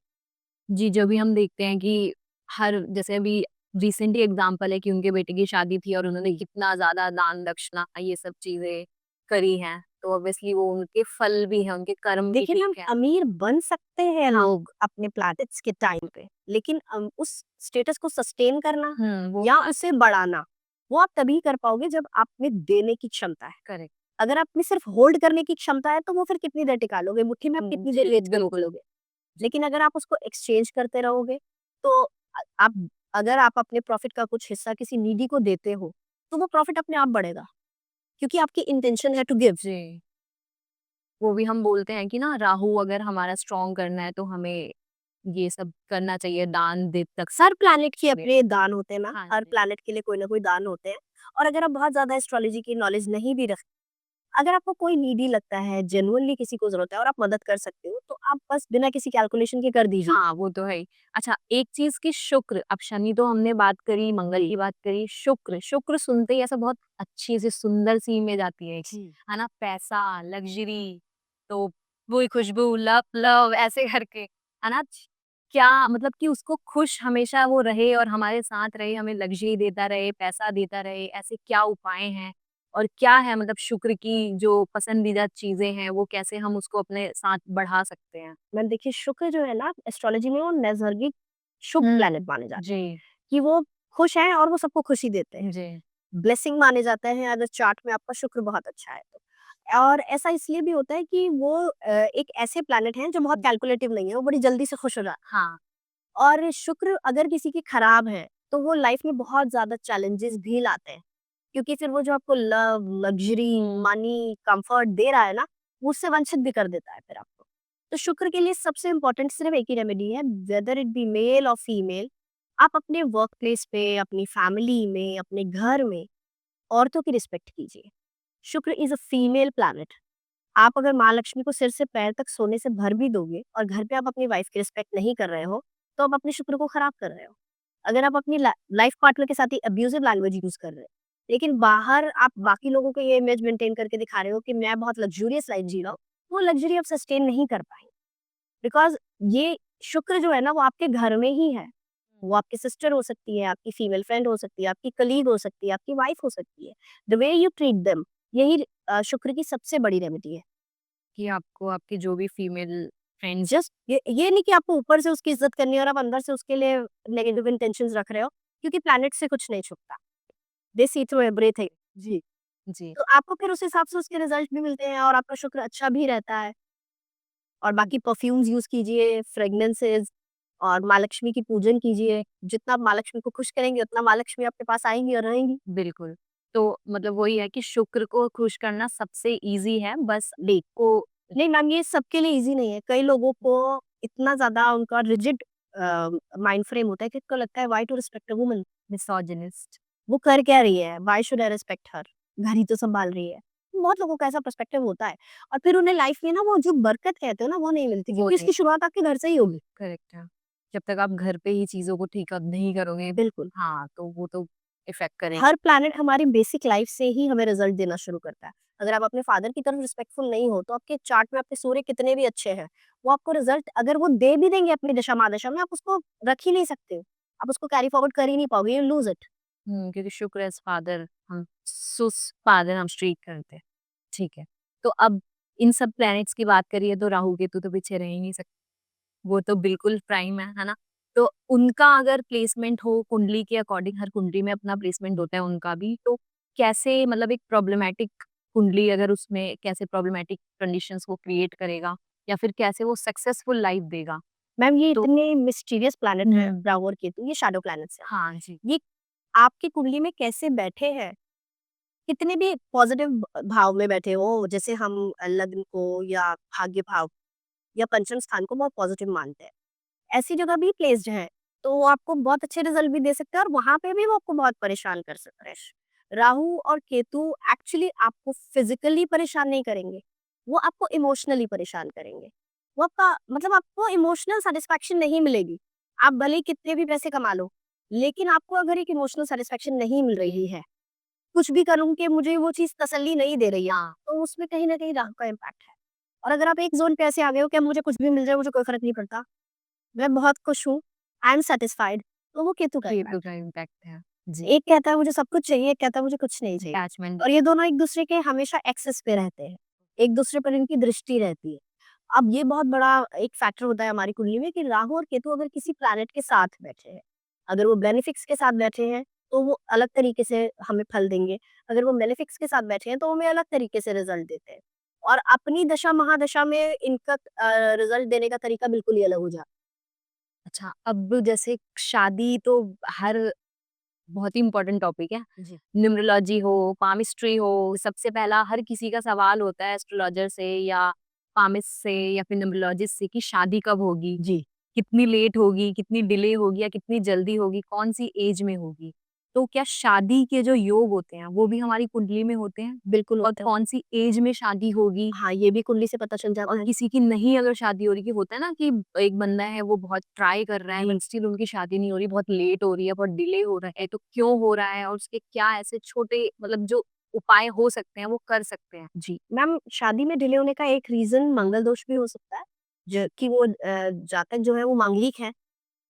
जी, जो भी हम देखते हैं कि हर जैसे अभी रिसेंट ही एग्ज़ाम्पल है कि उनके बेटे की शादी थी और उन्होंने जी। कितना ज़्यादा दान दक्षिणा ये सब चीज़ें करी हैं, तो ऑब्वियसली वो उनके फल भी हैं, उनके कर्म भी देखिए ठीक मैम, हैं। अमीर बन सकते हैं हाँ। लोग अपने प्लैनेट्स के टाइम पे, लेकिन उस स्टेटस को सस्टेन करना वो या उसे बढ़ाना, वो आप तभी कर पाओगे जब आप में देने की क्षमता है। करेक्ट। अगर आप में सिर्फ होल्ड करने की क्षमता है, तो वो फिर कितनी देर टिका लोगे? मुट्ठी में आप कितनी देर रेत को रोक बिल्कुल। लोगे? लेकिन अगर आप उसको एक्सचेंज करते रहोगे, तो आप अगर आप अपने प्रॉफिट का कुछ हिस्सा किसी नीडी को देते हो, तो वो प्रॉफिट अपने आप बढ़ेगा, क्योंकि आपकी इंटेंशन है टू गिव। जी, वो भी हम बोलते हैं कि ना राहु अगर हमारा स्ट्रॉन्ग करना है तो हमें ये सब करना चाहिए, दान दे तक हर प्लैनेट के में। अपने दान होते हैं मैम, हाँ हर जी। प्लैनेट के लिए कोई ना कोई दान होते हैं। और अगर आप बहुत ज़्यादा एस्ट्रोलॉजी की नॉलेज नहीं भी रखते, अगर आपको कोई नीडी लगता है, जेन्युइनली किसी को ज़रूरत है और आप मदद कर सकते हो, तो आप बस बिना किसी कैलकुलेशन के कर दीजिए। हाँ, वो तो है ही। अच्छा, एक चीज़ कि शुक्र, अब शनि तो हमने बात करी, मंगल जी, की बात करी, शुक्र, शुक्र सुनते ही ऐसा बहुत अच्छी सी सुंदर सी इमेज आती है एक, जी। है ना? पैसा, लग्ज़री, तो वही खुशबू, लव लव ऐसे करके, है ना? क्या मतलब कि उसको खुश हमेशा वो रहे और हमारे साथ रहे, हमें लग्ज़री देता रहे, पैसा देता रहे, ऐसे क्या उपाय हैं? और क्या है मतलब शुक्र की जो पसंदीदा चीज़ें हैं, वो कैसे हम उसको अपने साथ बढ़ा सकते हैं? मैम देखिए, शुक्र जो है ना एस्ट्रोलॉजी में वो नैसर्गिक शुभ प्लैनेट हुँ। माने जाते हैं, जी, कि वो खुश हैं और वो सबको खुशी देते हैं। जी। ब्लेसिंग माने जाते हैं अगर चार्ट में आपका शुक्र बहुत अच्छा है तो। और ऐसा इसलिए भी होता है कि वो एक ऐसे प्लैनेट हैं जो बहुत कैलकुलेटिव नहीं है, वो बड़ी जल्दी से खुश हो जाते हैं। हाँ, और शुक्र अगर किसी की खराब है, तो वो लाइफ में बहुत ज़्यादा चैलेंजेस भी लाते हैं। क्योंकि फिर वो जो आपको लव, लग्ज़री, मनी, कम्फर्ट दे रहा है ना, वो उससे वंचित भी कर देता है फिर आपको। तो शुक्र के लिए सबसे इम्पोर्टेंट सिर्फ़ एक ही रेमेडी है, वेदर इट बी मेल और फीमेल, आप अपने वर्क प्लेस पे, अपनी फैमिली में, अपने घर में औरतों की रिस्पेक्ट कीजिए। शुक्र इज़ अ फीमेल प्लैनेट। आप अगर माँ लक्ष्मी को सिर से पैर तक सोने से भर भी दोगे और घर पे आप अपनी वाइफ की रिस्पेक्ट नहीं कर रहे हो, तो आप अपने शुक्र को खराब कर रहे हो। अगर आप अपनी लाइफ पार्टनर के साथ ही अब्यूजिव लैंग्वेज यूज़ कर रहे हो, लेकिन बाहर आप बाकी लोगों को ये इमेज मेंटेन करके दिखा रहे हो कि मैं बहुत लग्ज़रियस लाइफ जी रहा हूँ, वो लग्ज़री आप सस्टेन नहीं कर पाएँगे। बिकॉज़ ये शुक्र जो है ना वो आपके घर में ही है। वो आपकी सिस्टर हो सकती है, आपकी फीमेल फ्रेंड हो सकती है, आपकी कलीग हो सकती है, आपकी वाइफ हो सकती है। The way you treat them, यही शुक्र की सबसे बड़ी रेमेडी है। कि आपको आपकी जो भी फीमेल फ्रेंड्स जस्ट ये नहीं कि आपको ऊपर से उसकी इज़्ज़त करनी है और आप अंदर से उसके लिए नेगेटिव इंटेंशंस रख रहे हो, क्योंकि प्लैनेट से कुछ नहीं छुपता। दे सी थ्रू एवरीथिंग। जी। जी, तो आपको फिर उस हिसाब से उसके रिज़ल्ट भी मिलते हैं और आपका शुक्र अच्छा भी रहता है। और बाकी परफ्यूम्स यूज़ कीजिए, फ्रेग्रेंसेस, और माँ लक्ष्मी की पूजन कीजिए। जितना आप माँ लक्ष्मी को खुश करेंगे, उतना माँ लक्ष्मी आपके पास आएँगी और रहेंगी। बिल्कुल। तो मतलब वही है कि शुक्र को खुश करना सबसे ईज़ी है, बस नहीं, को नहीं मैम, ये सबके लिए ईज़ी नहीं है। कई लोगों को इतना ज़्यादा उनका रिजिड माइंड फ्रेम होता है कि उनको लगता है why to respect a woman? Misogynist. वो कर क्या रही है? Why should I respect her? घर ही तो सँभाल रही है। बहुत लोगों का ऐसा पर्सपेक्टिव होता है और फिर उन्हें लाइफ में ना वो जो बरकत कहते हो ना, वो नहीं मिलती वो क्योंकि नहीं, इसकी शुरुआत आपके घर से ही होगी। करेक्ट है। जब तक आप घर पे ही चीज़ों को ठीक अब नहीं करोगे, बिल्कुल। हाँ, तो वो तो इफ़ेक्ट करें। हर प्लैनेट हमारी बेसिक लाइफ से ही हमें रिजल्ट देना शुरू करता है। अगर आप अपने फादर की तरफ रिस्पेक्टफुल नहीं हो, तो आपके चार्ट में आपके सूर्य कितने भी अच्छे हैं, वो आपको रिजल्ट अगर वो दे भी देंगे अपनी दशा-महादशा में, आप उसको रख ही नहीं सकते हो। आप उसको कैरी फॉरवर्ड कर ही नहीं पाओगे, यू लूज़ इट। क्योंकि शुक्र एज़ फादर हम सुस फादर हम स्ट्रीक करते हैं। ठीक है। तो अब इन सब प्लैनेट्स की बात करिए तो राहु केतु तो पीछे रह ही नहीं सकते। वो तो बिल्कुल प्राइम है ना? तो उनका अगर प्लेसमेंट हो कुंडली के अकॉर्डिंग, हर कुंडली में अपना प्लेसमेंट होता है उनका भी, तो कैसे मतलब एक प्रॉब्लमैटिक कुंडली अगर उसमें कैसे प्रॉब्लमैटिक कंडीशंस वो क्रिएट करेगा या फिर कैसे वो सक्सेसफुल लाइफ देगा? मैम, ये तो इतने मिस्टीरियस प्लैनेट हैं हुँ। राहु और केतु, ये शैडो प्लैनेट्स हैं। हाँ जी। ये आपकी कुंडली में कैसे बैठे हैं, कितने भी पॉजिटिव भाव में बैठे हो, जैसे हम लग्न को या भाग्य भाव या पंचम स्थान को बहुत पॉजिटिव मानते हैं। ऐसी जगह भी प्लेस्ड हैं, तो वो आपको बहुत अच्छे रिज़ल्ट भी दे सकते हैं और वहाँ पे भी वो आपको बहुत परेशान कर सकते हैं। राहु और केतु एक्चुअली आपको फिज़िकली परेशान नहीं करेंगे, वो आपको इमोशनली परेशान करेंगे। वो आपका मतलब आपको इमोशनल सैटिस्फैक्शन नहीं मिलेगी। आप भले ही कितने भी पैसे कमा लो, लेकिन आपको अगर एक इमोशनल सैटिस्फैक्शन नहीं मिल रही है, कुछ भी करूँ कि मुझे वो चीज़ तसल्ली नहीं दे रही है, हाँ। तो उसमें कहीं न कहीं राहु का इम्पैक्ट है। और अगर आप एक ज़ोन पे ऐसे आ गए हो कि मुझे कुछ भी मिल जाए, मुझे कोई फ़र्क नहीं पड़ता, मैं बहुत खुश हूँ, आई एम सैटिस्फाइड, तो वो केतु का केतु इम्पैक्ट का है। इम्पैक्ट है। जी। एक कहता है मुझे सब कुछ चाहिए, एक कहता है मुझे कुछ नहीं चाहिए अटैचमेंट। और ये दोनों एक-दूसरे के हमेशा एक्सेस पे रहते हैं। एक-दूसरे पर इनकी दृष्टि रहती है। अब ये बहुत बड़ा एक फैक्टर होता है हमारी कुंडली में कि राहु और केतु अगर किसी प्लैनेट के साथ बैठे हैं, अगर वो बेनिफिक्स के साथ बैठे हैं, तो वो अलग तरीके से हमें फल देंगे। अगर वो मेलेफिक्स के साथ बैठे हैं, तो वो हमें अलग तरीके से रिज़ल्ट देते हैं। और अपनी दशा-महादशा में इनका रिज़ल्ट देने का तरीका बिल्कुल ही अलग हो जाता है। अच्छा, अब जैसे शादी तो हर बहुत ही इम्पोर्टेंट टॉपिक है। जी। न्यूमरोलॉजी हो, पामिस्ट्री हो, सबसे पहला हर किसी का सवाल होता है एस्ट्रोलॉजर से या पामिस्ट से या फिर न्यूमरोलॉजिस्ट से कि शादी कब होगी? जी, कितनी लेट होगी, कितनी डिले होगी या कितनी जल्दी होगी, कौन-सी एज में होगी? तो क्या शादी के जो योग होते हैं, वो भी हमारी कुंडली में होते हैं? बिल्कुल और होता है। कौन-सी एज में शादी होगी? हाँ, ये भी कुंडली से पता चल और जाता है। किसी की नहीं अगर शादी हो रही कि होता है ना कि एक बंदा है वो बहुत ट्राई कर रहा है जी। बट स्टिल उनकी शादी नहीं हो रही, बहुत लेट हो रही है, बहुत डिले हो रहा है, तो क्यों हो रहा है और उसके क्या ऐसे छोटे मतलब जो उपाय हो सकते हैं वो कर सकते हैं? जी। मैम, शादी में डिले होने का एक रीज़न मंगल दोष भी हो सकता है, ज कि वो जातक जो है वो मांगलिक है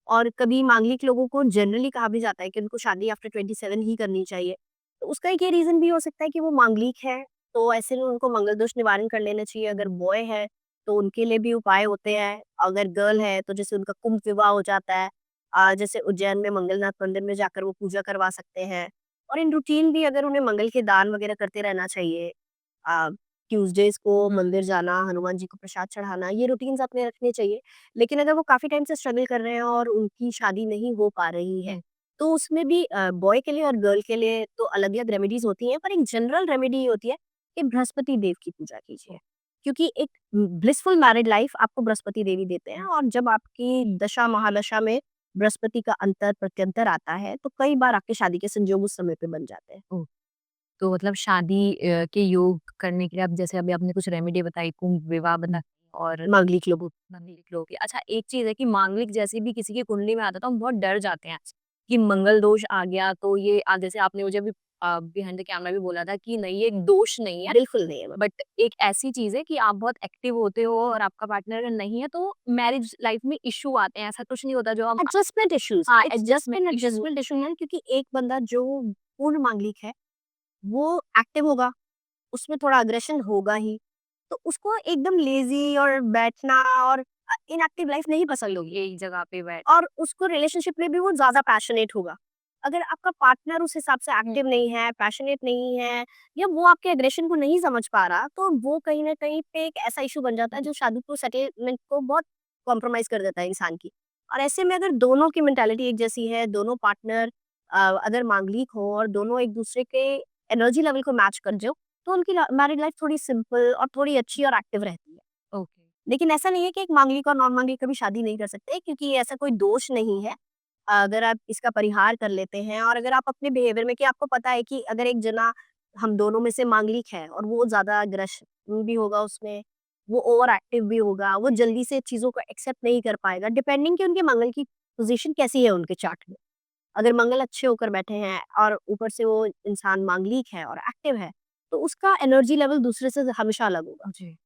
और कभी मांगलिक लोगों को जनरली कहा भी जाता है कि उनको शादी आफ्टर 27 ही करनी चाहिए। तो उसका एक ये रीज़न भी हो सकता है कि वो मांगलिक है, तो ऐसे में उनको मंगल दोष निवारण कर लेना चाहिए। अगर बॉय है, तो उनके लिए भी उपाय होते हैं। अगर गर्ल है, तो जैसे उनका कुंभ विवाह हो जाता है। जैसे उज्जैन में मंगलनाथ मंदिर में जाकर वो पूजा करवा सकते हैं और इन रूटीन भी अगर उन्हें मंगल के दान वगैरह करते रहना चाहिए। अ, ट्यूसडेज़ को मंदिर जाना, हनुमान जी को प्रसाद चढ़ाना, ये रूटीन्स अपने रखने चाहिए। लेकिन अगर वो काफ़ी टाइम से स्ट्रगल कर रहे हैं और उनकी शादी नहीं हो पा रही है, हुँ। तो उसमें भी बॉय के लिए और गर्ल के लिए तो अलग-अलग रेमेडीज़ होती हैं, पर एक जनरल रेमेडी ये होती है कि बृहस्पति देव की पूजा कीजिए। क्योंकि एक ब्लिसफुल मैरिड लाइफ़ आपको बृहस्पति देव ही देते हैं और जब आपकी दशा-महादशा में बृहस्पति का अंतर-प्रत्यंतर आता है, तो कई बार आपकी शादी के संजोग उस समय पे बन जाते हैं। ओह! तो मतलब शादी के योग करने के लिए अब जैसे अभी आपने कुछ रेमेडी बताई, कुंभ विवाह बताई और मांगलिक लोगों मांगलिक लोगों की। अच्छा एक चीज़ है कि मांगलिक जैसे भी किसी की कुंडली में आता है तो हम बहुत डर जाते हैं कि मंगल दोष आ गया तो ये जैसे आपने मुझे अभी बिहाइंड द कैमरा भी बोला था कि नहीं ये एक दोष नहीं है, बिल्कुल नहीं है। बट एक ऐसी चीज़ है कि आप बहुत एक्टिव होते हो और आपका पार्टनर अगर नहीं है तो मैरिज लाइफ में इश्यू आते हैं। ऐसा कुछ नहीं होता जो हम एडजस्टमेंट इश्यूज़, हाँ, it's just adjustment an issue adjustment issue है क्योंकि एक बंदा जो पूर्ण मांगलिक है, वो एक्टिव होगा, उसमें थोड़ा अग्रेशन होगा ही, तो उसको एकदम लेज़ी और बैठना और इनएक्टिव लाइफ़ नहीं पसंद होगी एक जगह पे बैठ और उसको रिलेशनशिप में भी वो ज़्यादा पैशनेट होगा। अगर आपका पार्टनर उस हिसाब से हुँ, एक्टिव नहीं है, पैशनेट नहीं है या वो आपके एग्रेशन को नहीं समझ पा रहा, तो वो कहीं न कहीं पे एक ऐसा इश्यू बन जाता है जो शादी को सेटलमेंट को बहुत कॉम्प्रोमाइज़ कर देता है इंसान की। और ऐसे में अगर दोनों की मेंटालिटी एक जैसी है, दोनों पार्टनर अगर मांगलिक हो और दोनों एक दूसरे के एनर्जी लेवल को मैच कर जाओ, तो उनकी मैरिड लाइफ थोड़ी सिंपल और थोड़ी अच्छी और एक्टिव रहती है। ओके। लेकिन ऐसा नहीं है कि एक मांगलिक और नॉन मांगलिक कभी शादी नहीं कर सकते, क्योंकि ऐसा कोई दोष नहीं है। अगर आप इसका परिहार कर लेते हैं और अगर आप अपने बिहेवियर में, कि आपको पता है कि अगर एक जना हम दोनों में से मांगलिक है और वो ज़्यादा अग्रेशन भी होगा उसमें, वो ओवर एक्टिव भी होगा, वो जल्दी से चीज़ों को एक्सेप्ट नहीं कर पाएगा, डिपेंडिंग कि उनके मंगल की पोज़ीशन कैसी है उनके चार्ट में। अगर मंगल अच्छे होकर बैठे हैं और ऊपर से वो इंसान मांगलिक है और एक्टिव है, तो उसका एनर्जी लेवल दूसरे से हमेशा अलग होगा। जी।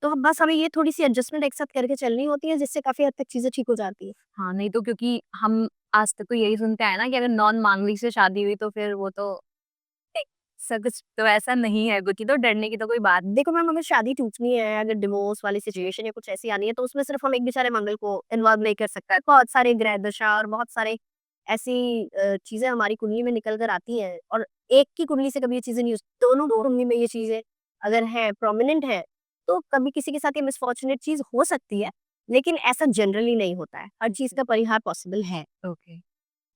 तो बस हमें ये थोड़ी-सी एडजस्टमेंट एक साथ करके चलनी होती है, जिससे काफ़ी हद तक चीज़ें ठीक हो जाती हैं। हाँ, नहीं तो क्योंकि हम आज तक तो यही सुनते आए ना कि अगर नॉन मांगलिक से शादी हुई तो फिर वो तो सब कुछ तो ऐसा नहीं है कुछ, तो डरने की तो कोई बात। देखो मैम, अगर शादी टूटनी है, अगर डिवोर्स वाली सिचुएशन या कुछ ऐसी आनी है, तो उसमें सिर्फ़ हम एक बेचारे मंगल को इन्वॉल्व नहीं कर सकते। बहुत सारे ग्रह दशा और बहुत सारे ऐसी चीज़ें हमारी कुंडली में निकल कर आती हैं, और एक की कुंडली से कभी ये चीज़ें नहीं हो सकती। दोनों कुंडली में ये चीज़ें अगर हैं, प्रोमिनेंट हैं, तो कभी किसी के साथ ये मिसफॉर्च्यूनेट चीज़ हो सकती है, लेकिन ऐसा जनरली नहीं होता है। हर चीज़ का परिहार पॉसिबल है। ओके।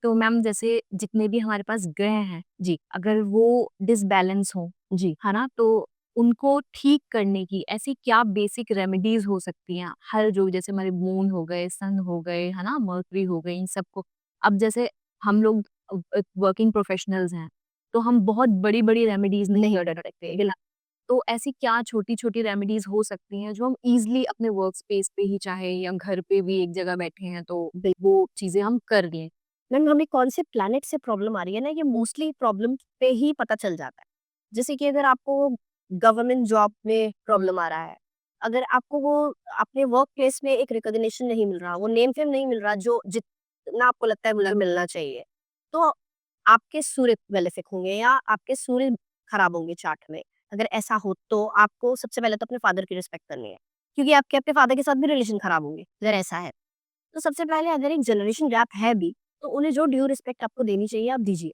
तो मैम जैसे जितने भी हमारे पास ग्रह हैं, जी, अगर वो डिसबैलेंस हों, जी। है ना? तो उनको ठीक करने की ऐसी क्या बेसिक रेमेडीज़ हो सकती हैं? हर जो जैसे हमारे मून हो गए, सन हो गए, है ना? मर्करी हो गई, इन सबको अब जैसे हम लोग वर्किंग प्रोफेशनल्स हैं, तो हम बहुत बड़ी-बड़ी रेमेडीज़ नहीं नहीं कर कर सकते, सकते, है ना? तो ऐसी क्या छोटी-छोटी रेमेडीज़ हो सकती हैं जो हम ईज़िली अपने वर्क स्पेस पे ही चाहे या घर पे भी एक जगह बैठे हैं तो बिल्कुल। वो चीज़ें हम कर लें? मैम, हमें कौन से प्लैनेट से प्रॉब्लम आ रही है ना, ये मोस्टली प्रॉब्लम पे ही पता चल जाता है। जैसे कि अगर आपको गवर्नमेंट जॉब में प्रॉब्लम आ रहा है, अगर आपको वो अपने वर्क प्लेस में एक रिकॉग्निशन नहीं मिल रहा, वो नेम फेम नहीं मिल रहा जो जितना आपको लगता है मुझे मिलना चाहिए, तो आपके सूर्य मेलेफिक होंगे या आपके सूर्य खराब होंगे चार्ट में। अगर ऐसा हो तो आपको सबसे पहले तो अपने फादर की रिस्पेक्ट करनी है, क्योंकि आपके अपने फादर के साथ भी रिलेशन खराब होंगे, अगर ऐसा है। तो सबसे पहले अगर एक जनरेशन गैप है भी, तो उन्हें जो ड्यू रिस्पेक्ट आपको देनी चाहिए आप दीजिए।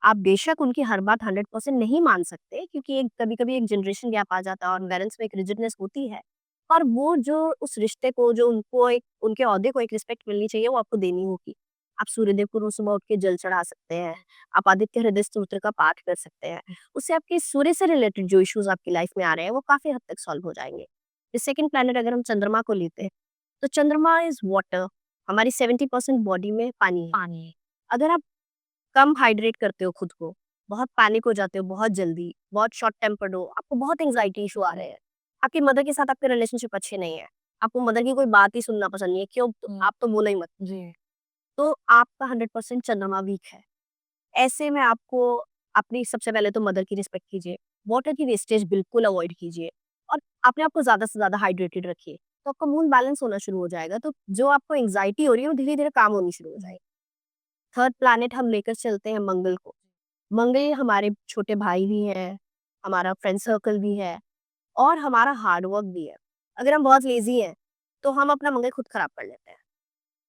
आप बेशक उनकी हर बात 100% नहीं मान सकते, क्योंकि एक कभी-कभी एक जनरेशन गैप आ जाता है और पेरेंट्स में एक रिजिडनेस होती है। और वो जो उस रिश्ते को, जो उनको एक उनके ओहदे को एक रिस्पेक्ट मिलनी चाहिए, वो आपको देनी होगी। आप सूर्यदेव को रोज़ सुबह उठ के जल चढ़ा सकते हैं, आप आदित्य हृदय स्तोत्र का पाठ कर सकते हैं। उससे आपके सूर्य से रिलेटेड जो इश्यूज़ आपकी लाइफ में आ रहे हैं, वो काफ़ी हद तक सॉल्व हो जाएँगे। द सेकंड प्लैनेट अगर हम चंद्रमा को लेते हैं, तो चंद्रमा इज़ वाटर, हमारी 70% बॉडी में पानी है। पानी। अगर आप कम हाइड्रेट करते हो खुद को, बहुत पैनिक हो जाते हो बहुत जल्दी, बहुत शॉर्ट टेम्पर्ड हो, आपको बहुत एंग्ज़ायटी इश्यू आ रहे हैं, आपकी मदर के साथ आपके रिलेशनशिप अच्छे नहीं है, आपको मदर की कोई बात ही सुनना पसंद नहीं है, क्यों? तो हुँ। आप तो बोलो ही मत। जी। तो आपका 100% चंद्रमा वीक है। ऐसे में आपको अपनी सबसे पहले तो मदर की रिस्पेक्ट कीजिए, वाटर की वेस्टेज बिल्कुल अवॉइड कीजिए और अपने आप को ज़्यादा से ज़्यादा हाइड्रेटेड रखिए। तो आपका मूड बैलेंस होना शुरू हो जाएगा, तो जो आपको एंग्ज़ायटी हो रही है, वो धीरे-धीरे काम होनी शुरू हो जाएगी। थर्ड प्लैनेट हम लेकर चलते हैं मंगल को। मंगल हमारे छोटे भाई भी हैं, हमारा फ्रेंड सर्कल भी है और हमारा हार्ड वर्क भी है। अगर हम बहुत लेज़ी हैं, तो हम अपना मंगल खुद खराब कर लेते हैं।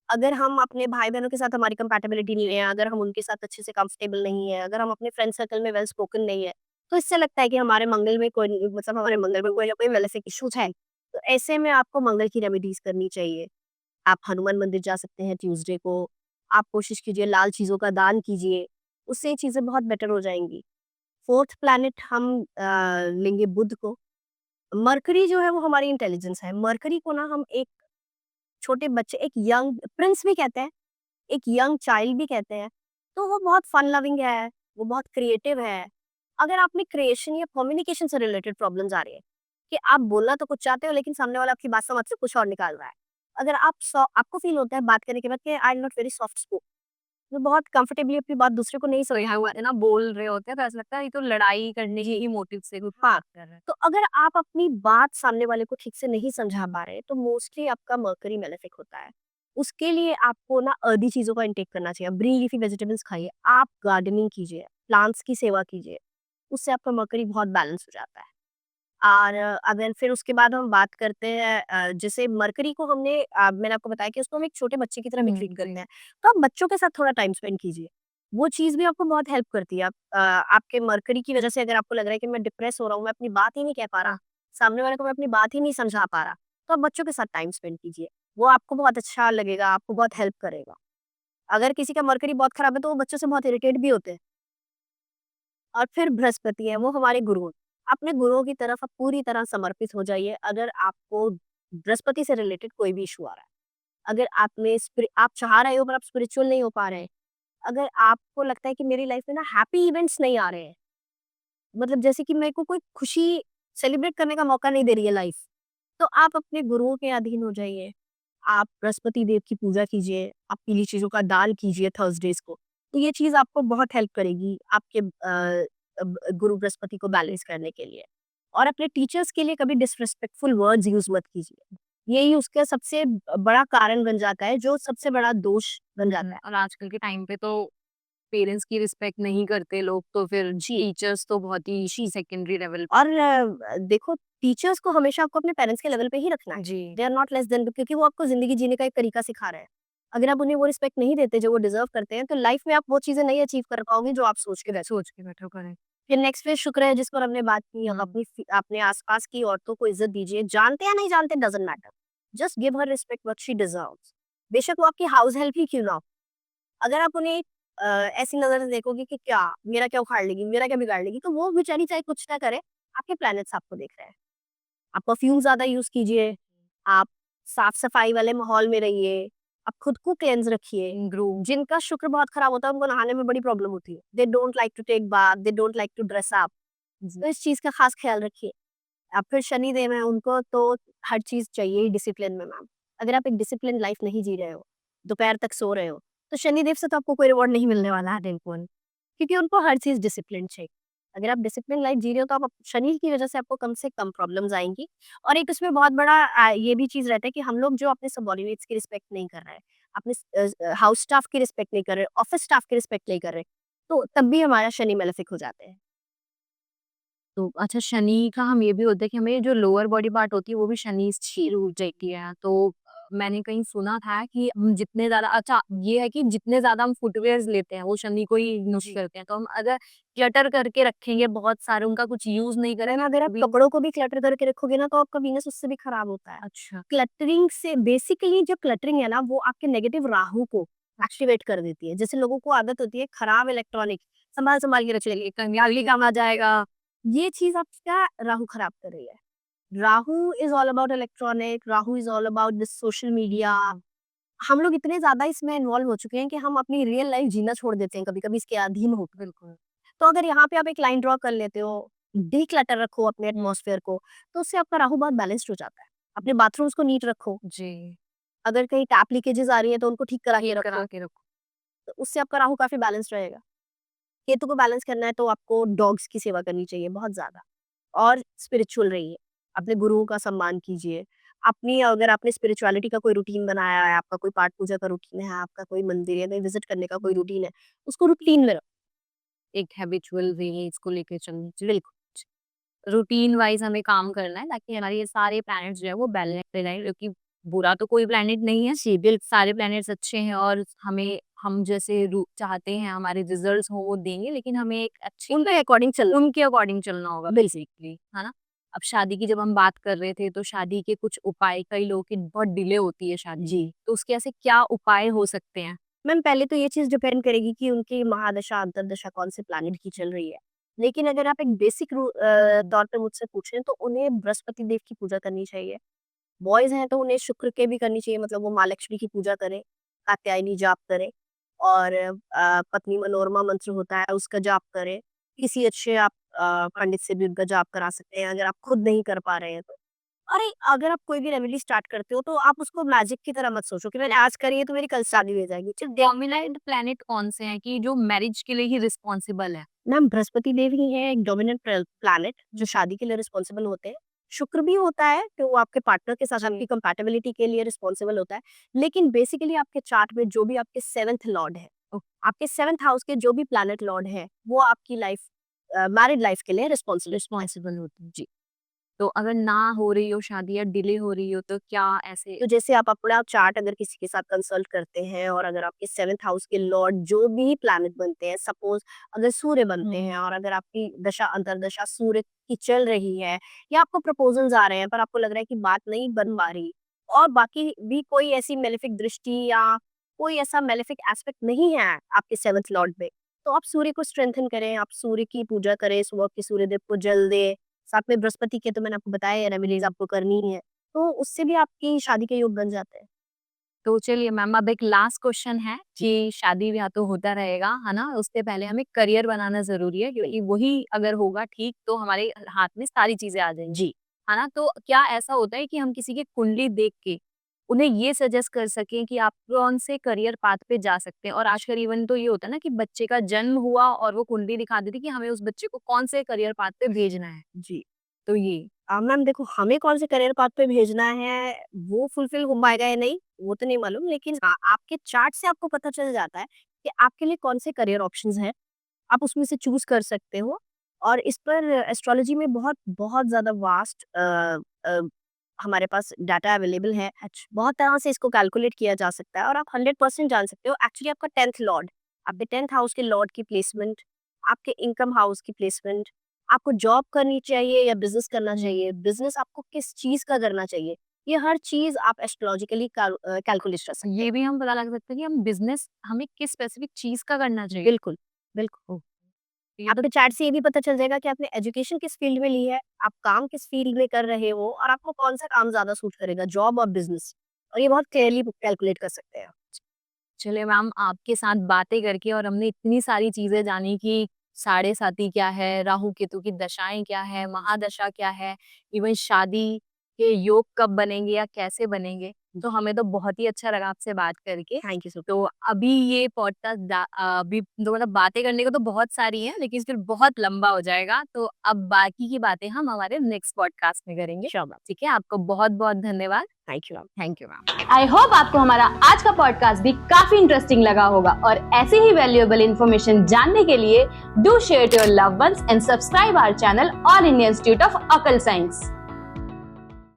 अगर हम अपने भाई-बहनों के साथ हमारी कंपैटिबिलिटी नहीं है, अगर हम उनके साथ अच्छे से कंफर्टेबल नहीं है, अगर हम अपने फ्रेंड सर्कल में वेल स्पोकन नहीं है, तो इससे लगता है कि हमारे मंगल में कोई मतलब हमारे मंगल में कोई ना कोई वेलफेयर इश्यूज़ है। तो ऐसे में आपको मंगल की रेमेडीज़ करनी चाहिए। आप हनुमान मंदिर जा सकते हैं ट्यूज़डे को, आप कोशिश कीजिए लाल चीज़ों का दान कीजिए, उससे ये चीज़ें बहुत बेटर हो जाएँगी। फोर्थ प्लैनेट हम लेंगे बुध को। मरकरी जो है वो हमारी इंटेलिजेंस है। मरकरी को ना हम एक छोटे बच्चे, एक यंग प्रिंस भी कहते हैं, एक यंग चाइल्ड भी कहते हैं। तो वो बहुत फन लविंग है, वो बहुत क्रिएटिव है। अगर आप में क्रिएशन या कम्युनिकेशन से रिलेटेड प्रॉब्लम्स आ रही है, कि आप बोलना तो कुछ चाहते हो लेकिन सामने वाला आपकी बात समझ से कुछ और निकाल रहा है। अगर आपको फ़ील होता है बात करने के बाद कि I am not very soft spoken, मैं बहुत कंफर्टेबली अपनी बात दूसरे को नहीं तो समझा यहाँ पा हुआ रही। है ना बोल रहे होते हैं तो ऐसा लगता है ये तो लड़ाई करने के जी, ही मोटिव से कुछ हाँ। बात कर रहे हैं। तो अगर आप अपनी बात सामने वाले को ठीक से नहीं समझा पा रहे, तो मोस्टली आपका मर्करी मेलेफिक होता है। उसके लिए आपको ना अर्दी चीज़ों का इंटेक करना चाहिए। ग्रीन लीफी वेजिटेबल्स खाइए, आप गार्डनिंग कीजिए, प्लांट्स की सेवा कीजिए, उससे आपका मर्करी बहुत बैलेंस हो जाता है। और अगर फिर उसके बाद हम बात करते हैं जैसे मरकरी को मैंने आपको बताया कि उसको हम एक छोटे बच्चे की तरह भी ट्रीट करते जी। हैं। तो आप बच्चों के साथ थोड़ा टाइम स्पेंड कीजिए। वो चीज़ भी आपको बहुत हेल्प करती है। आपके मरकरी की वज़ह से अगर आपको लग रहा है कि मैं डिप्रेस हो रहा हूँ, मैं अपनी बात ही नहीं कह पा रहा, सामने वाले को मैं अपनी बात ही नहीं समझा पा रहा, तो आप बच्चों के साथ टाइम स्पेंड कीजिए। वो आपको बहुत अच्छा लगेगा, आपको बहुत हेल्प करेगा। अगर किसी का मरकरी बहुत खराब है तो वो बच्चों से बहुत इरिटेट भी होते हैं। और फिर बृहस्पति है, वो हमारे गुरु हैं। अपने गुरुओं की तरफ आप पूरी तरह समर्पित हो जाइए, अगर आपको बृहस्पति से रिलेटेड कोई भी इश्यू आ रहा है। अगर आप चाह रहे हो पर आप स्पिरिचुअल नहीं हो पा रहे हैं, अगर आपको लगता है कि मेरी लाइफ में ना हैप्पी इवेंट्स नहीं आ रहे हैं, मतलब जैसे कि मेरे को कोई खुशी सेलिब्रेट करने का मौका नहीं दे रही है लाइफ, तो आप अपने गुरुओं के अधीन हो जाइए। आप बृहस्पति देव की पूजा कीजिए, आप पीली चीज़ों का दान कीजिए थर्सडेज़ को। तो ये चीज़ आपको बहुत हेल्प करेगी आपके गुरु बृहस्पति को बैलेंस करने के लिए। और अपने टीचर्स के लिए कभी डिसरिस्पेक्टफुल वर्ड्स यूज़ मत कीजिए। यही उसका सबसे बड़ा कारण बन जाता है, जो सबसे बड़ा दोष बन जाता है। और आजकल के टाइम पे तो पेरेंट्स की रिस्पेक्ट नहीं करते लोग, तो फिर जी, टीचर्स तो बहुत ही जी। Secondary level. और देखो, टीचर्स को हमेशा आपको अपने पेरेंट्स के लेवल पे ही रखना है। जी। They are not less than, क्योंकि वो आपको ज़िंदगी जीने का एक तरीका सिखा रहे हैं। अगर आप उन्हें वो रिस्पेक्ट नहीं देते जो वो डिज़र्व करते हैं, तो लाइफ में आप वो चीज़ें नहीं अचीव कर पाओगे जो आप सोच के बैठे हो। सोच के बैठो, करेक्ट। फिर नेक्स्ट पे शुक्र है जिस पर हमने बात की, अब अपने आस-पास की औरतों को इज़्ज़त दीजिए। जानते या नहीं जानते doesn't matter. Just give her respect what she deserves. बेशक वो आपकी हाउस हेल्प ही क्यों ना हो। अगर आप उन्हें ऐसी नज़र से देखोगे कि क्या मेरा क्या उखाड़ लेगी, मेरा क्या बिगाड़ लेगी, तो वो बेचारी चाहे कुछ ना करे, आपके प्लैनेट्स आपको देख रहे हैं। आप परफ्यूम ज़्यादा यूज़ कीजिए, आप साफ-सफाई वाले माहौल में रहिए, आप खुद को क्लेंज़ रखिए। ग्रो। जिनका शुक्र बहुत खराब होता है, उनको नहाने में बड़ी प्रॉब्लम होती है। They don't like to take bath, they don't like to dress up. जी। तो इस चीज़ का ख़ास ख़्याल रखिए। अब फिर शनिदेव हैं, उनको तो हर चीज़ चाहिए ही डिसिप्लिन में मैम। अगर आप एक डिसिप्लिन लाइफ़ नहीं जी रहे हो, दोपहर तक सो रहे हो, तो शनिदेव से तो आपको कोई रिवॉर्ड नहीं मिलने वाला है बिल्कुल, क्योंकि उनको हर चीज़ डिसिप्लिन चाहिए। अगर आप डिसिप्लिन लाइफ़ जी रहे हो तो आप शनि की वज़ह से कम प्रॉब्लम्स आएँगी। और एक उसमें बहुत बड़ा ये भी चीज़ रहता है कि हम लोग जो अपने सबऑर्डिनेट्स की रिस्पेक्ट नहीं कर रहे हैं, अपने हाउस स्टाफ की रिस्पेक्ट नहीं कर रहे, ऑफ़िस स्टाफ की रिस्पेक्ट नहीं कर रहे, तो तब भी हमारा शनि मेलेफिक हो जाते हैं। तो अच्छा, शनि का हम ये भी होता है कि हमें जो लोअर बॉडी पार्ट होती है वो भी शनि से रूठ जाती है। तो मैंने कहीं सुना था कि हम जितने ज़्यादा, अच्छा ये है कि जितने ज़्यादा हम फुटवियर्स लेते हैं वो शनि को ही इग्नोर जी। करते हैं। तो हम अगर क्लटर करके रखेंगे बहुत सारे, उनका कुछ यूज़ नहीं मैम, करेंगे अगर आप तभी। कपड़ों को भी क्लटर करके रखोगे ना, तो आपका वीनस उससे भी खराब होता है। अच्छा। क्लटरिंग से बेसिकली जो क्लटरिंग है ना, वो आपके नेगेटिव राहु को अच्छा। एक्टिवेट कर देती है। जैसे लोगों को आदत होती है खराब इलेक्ट्रॉनिक संभाल-संभाल के रख लेंगे, कभी काम आ जाएगा। ये चीज़ आपका राहु खराब कर रही है। Rahu is all about electronic, Rahu is all about this social media. हम लोग इतने ज़्यादा इसमें इन्वॉल्व हो चुके हैं कि हम अपनी रियल लाइफ जीना छोड़ देते हैं कभी-कभी इसके अधीन होके। बिल्कुल। तो अगर यहाँ पे आप एक लाइन ड्रॉ कर लेते हो, डिक्लटर रखो अपने एटमॉस्फेयर को, तो उससे आपका राहु बहुत बैलेंस्ड हो जाता है। अपने बाथरूम्स को नीट रखो, जी। अगर कहीं टैप लीकेजेस आ रही है तो उनको ठीक करा के ठीक करा रखो, के रखो। तो उससे आपका राहु काफ़ी बैलेंस्ड रहेगा। केतु को बैलेंस करना है तो आपको डॉग्स की सेवा करनी चाहिए बहुत ज़्यादा, और स्पिरिचुअल रहिए, अपने गुरुओं का सम्मान कीजिए। अपनी अगर आपने स्पिरिचुअलिटी का कोई रूटीन बनाया है, आपका कोई पाठ पूजा का रूटीन है, आपका कोई मंदिर या कहीं विज़िट करने का कोई रूटीन है, उसको रूटीन में रखो। एक हैबिचुअल वे है इसको लेके चलना चाहिए। बिल्कुल। रूटीन वाइज़ हमें काम करना है ताकि हमारे ये सारे प्लैनेट्स जो है वो बैलेंस में रहें, क्योंकि बुरा तो कोई प्लैनेट नहीं है। जी, बिल्कुल। सारे प्लैनेट्स अच्छे हैं और हमें, हम जैसे रू चाहते हैं हमारे रिज़ल्ट्स हो वो देंगे, लेकिन हमें एक अच्छी उनके अकॉर्डिंग चलना। उनके अकॉर्डिंग चलना होगा बिल्कुल। बेसिकली, है ना? अब शादी की जब हम बात कर रहे थे तो शादी के कुछ उपाय, कई लोगों की बहुत डिले होती है शादी, जी। तो उसके ऐसे क्या उपाय हो सकते हैं? मैम, पहले तो ये चीज़ डिपेंड करेगी कि उनकी महादशा, अंतर्दशा कौन से प्लैनेट की चल रही है। लेकिन अगर आप एक बेसिक तौर पे मुझसे पूछें तो उन्हें बृहस्पति देव की पूजा करनी चाहिए। बॉयज़ हैं तो उन्हें शुक्र के भी करनी चाहिए, मतलब वो माँ लक्ष्मी की पूजा करें, कात्यायनी जाप करें, और पत्नी मनोरमा मंत्र होता है उसका जाप करें। किसी अच्छे आप पंडित से भी उनका जाप करा सकते हैं अगर आप खुद नहीं कर पा रहे हैं तो। अरे! अगर आप कोई भी रेमेडी स्टार्ट करते हो तो आप उसको मैजिक की तरह मत सोचो कि मैंने आज करी है तो मेरी कल शादी हो जाएगी। डोमिनेंट प्लैनेट कौन से हैं कि जो मैरिज के लिए ही रिस्पॉन्सिबल है? मैम, बृहस्पति देव ही है एक डोमिनेंट प्लैनेट जो शादी के लिए रिस्पॉन्सिबल होते हैं। शुक्र भी होता है कि वो आपके पार्टनर के साथ आपकी कंपैटिबिलिटी के लिए रिस्पॉन्सिबल होता है। लेकिन बेसिकली आपके चार्ट में जो भी आपके 7th लॉर्ड है, आपके 7th हाउस के जो भी प्लैनेट लॉर्ड है, वो आपकी लाइफ मैरिड लाइफ के लिए रिस्पॉन्सिबल होते हैं। जी। तो अगर ना हो रही हो शादी या डिले हो रही हो तो क्या ऐसे? तो जैसे आप अपना चार्ट अगर किसी के साथ कंसल्ट करते हैं और अगर आपके 7th हाउस के लॉर्ड जो भी प्लैनेट बनते हैं, सपोज़ अगर सूर्य बनते हैं और अगर आपकी दशा अंतर्दशा सूर्य की चल रही है, या आपको प्रपोज़ल्स आ रहे हैं पर आपको लग रहा है कि बात नहीं बन पा रही, और बाकी भी कोई ऐसी मेलेफिक दृष्टि या कोई ऐसा मेलेफिक एस्पेक्ट नहीं है आपके 7th लॉर्ड में, तो आप सूर्य को स्ट्रेंथन करें, आप सूर्य की पूजा करें, सुबह के सूर्यदेव को जल दें, साथ में बृहस्पति के तो मैंने आपको बताया रेमेडीज आपको करनी ही है, तो उससे भी आपकी शादी के योग बन जाते हैं। तो चलिए मैम, अब एक लास्ट क्वेश्चन है कि शादी ब्याह तो होता रहेगा, है ना? उससे पहले हमें करियर बनाना ज़रूरी है, क्योंकि वही अगर होगा ठीक तो हमारे हाथ में सारी चीज़ें आ जाएँगी, जी। है ना? तो क्या ऐसा होता है कि हम किसी की कुंडली देख के उन्हें ये सजेस्ट कर सकें कि आप कौन से करियर पाथ पे जा सकते हैं? और आजकल इवन तो ये होता है ना कि बच्चे का जन्म हुआ और वो कुंडली दिखा देती है कि हमें उस बच्चे को कौन से करियर पाथ पे भेजना है। जी। तो ये मैम देखो हमें कौन से करियर पाथ पे भेजना है, वो फुलफिल हो पाएगा या नहीं, वो तो नहीं मालूम, लेकिन हाँ, आपके चार्ट से आपको पता चल जाता है कि आपके लिए कौन से करियर ऑप्शंस हैं। आप उसमें से चूज़ कर सकते हो और इस पर एस्ट्रोलॉजी में बहुत बहुत ज़्यादा वास्ट हमारे पास डाटा अवेलेबल है। बहुत तरह से इसको कैलकुलेट किया जा सकता है और आप 100% जान सकते हो एक्चुअली आपका 10th लॉर्ड, आपके 10th हाउस के लॉर्ड की प्लेसमेंट, आपके इनकम हाउस की प्लेसमेंट, आपको जॉब करनी चाहिए या बिज़नेस करना चाहिए, बिज़नेस आपको किस चीज़ का करना चाहिए, ये हर चीज़ आप एस्ट्रोलॉजिकली कैलकुलेट कर सकते ये हो। भी हम पता लगा सकते हैं कि हम बिज़नेस हमें किस स्पेसिफिक चीज़ का करना चाहिए। बिल्कुल, बिल्कुल। ओह! ये तो आपके चार्ट से ये भी पता चल जाएगा कि आपने एजुकेशन किस फील्ड में ली है, आप काम किस फील्ड में कर रहे हो और आपको कौन-सा काम ज़्यादा सूट करेगा, जॉब और बिज़नेस। और ये बहुत क्लियरली कैलकुलेट कर सकते हैं आप। चलिए मैम, आपके साथ बातें करके और हमने इतनी सारी चीज़ें जानी कि साढ़े साती क्या है, राहु केतु की दशाएँ क्या है, महादशा क्या है, इवन शादी के योग कब बनेंगे या कैसे बनेंगे। तो हमें तो बहुत ही अच्छा लगा आपसे बात करके। थैंक यू सो तो अभी ये पॉडकास्ट अभी तो मतलब बातें करने को तो बहुत सारी हैं, लेकिन फिर बहुत लंबा हो जाएगा। तो अब बाकी की बातें हम हमारे नेक्स्ट पॉडकास्ट में करेंगे। श्योर मैम, ठीक है? आपको बहुत-बहुत धन्यवाद। Thank you ma'am. Thank you ma'am. I hope आपको हमारा आज का पॉडकास्ट भी काफी इंटरेस्टिंग लगा होगा और ऐसी ही वैल्यूएबल इन्फॉर्मेशन जानने के लिए do share to your loved ones and subscribe our channel all India institute of occult science.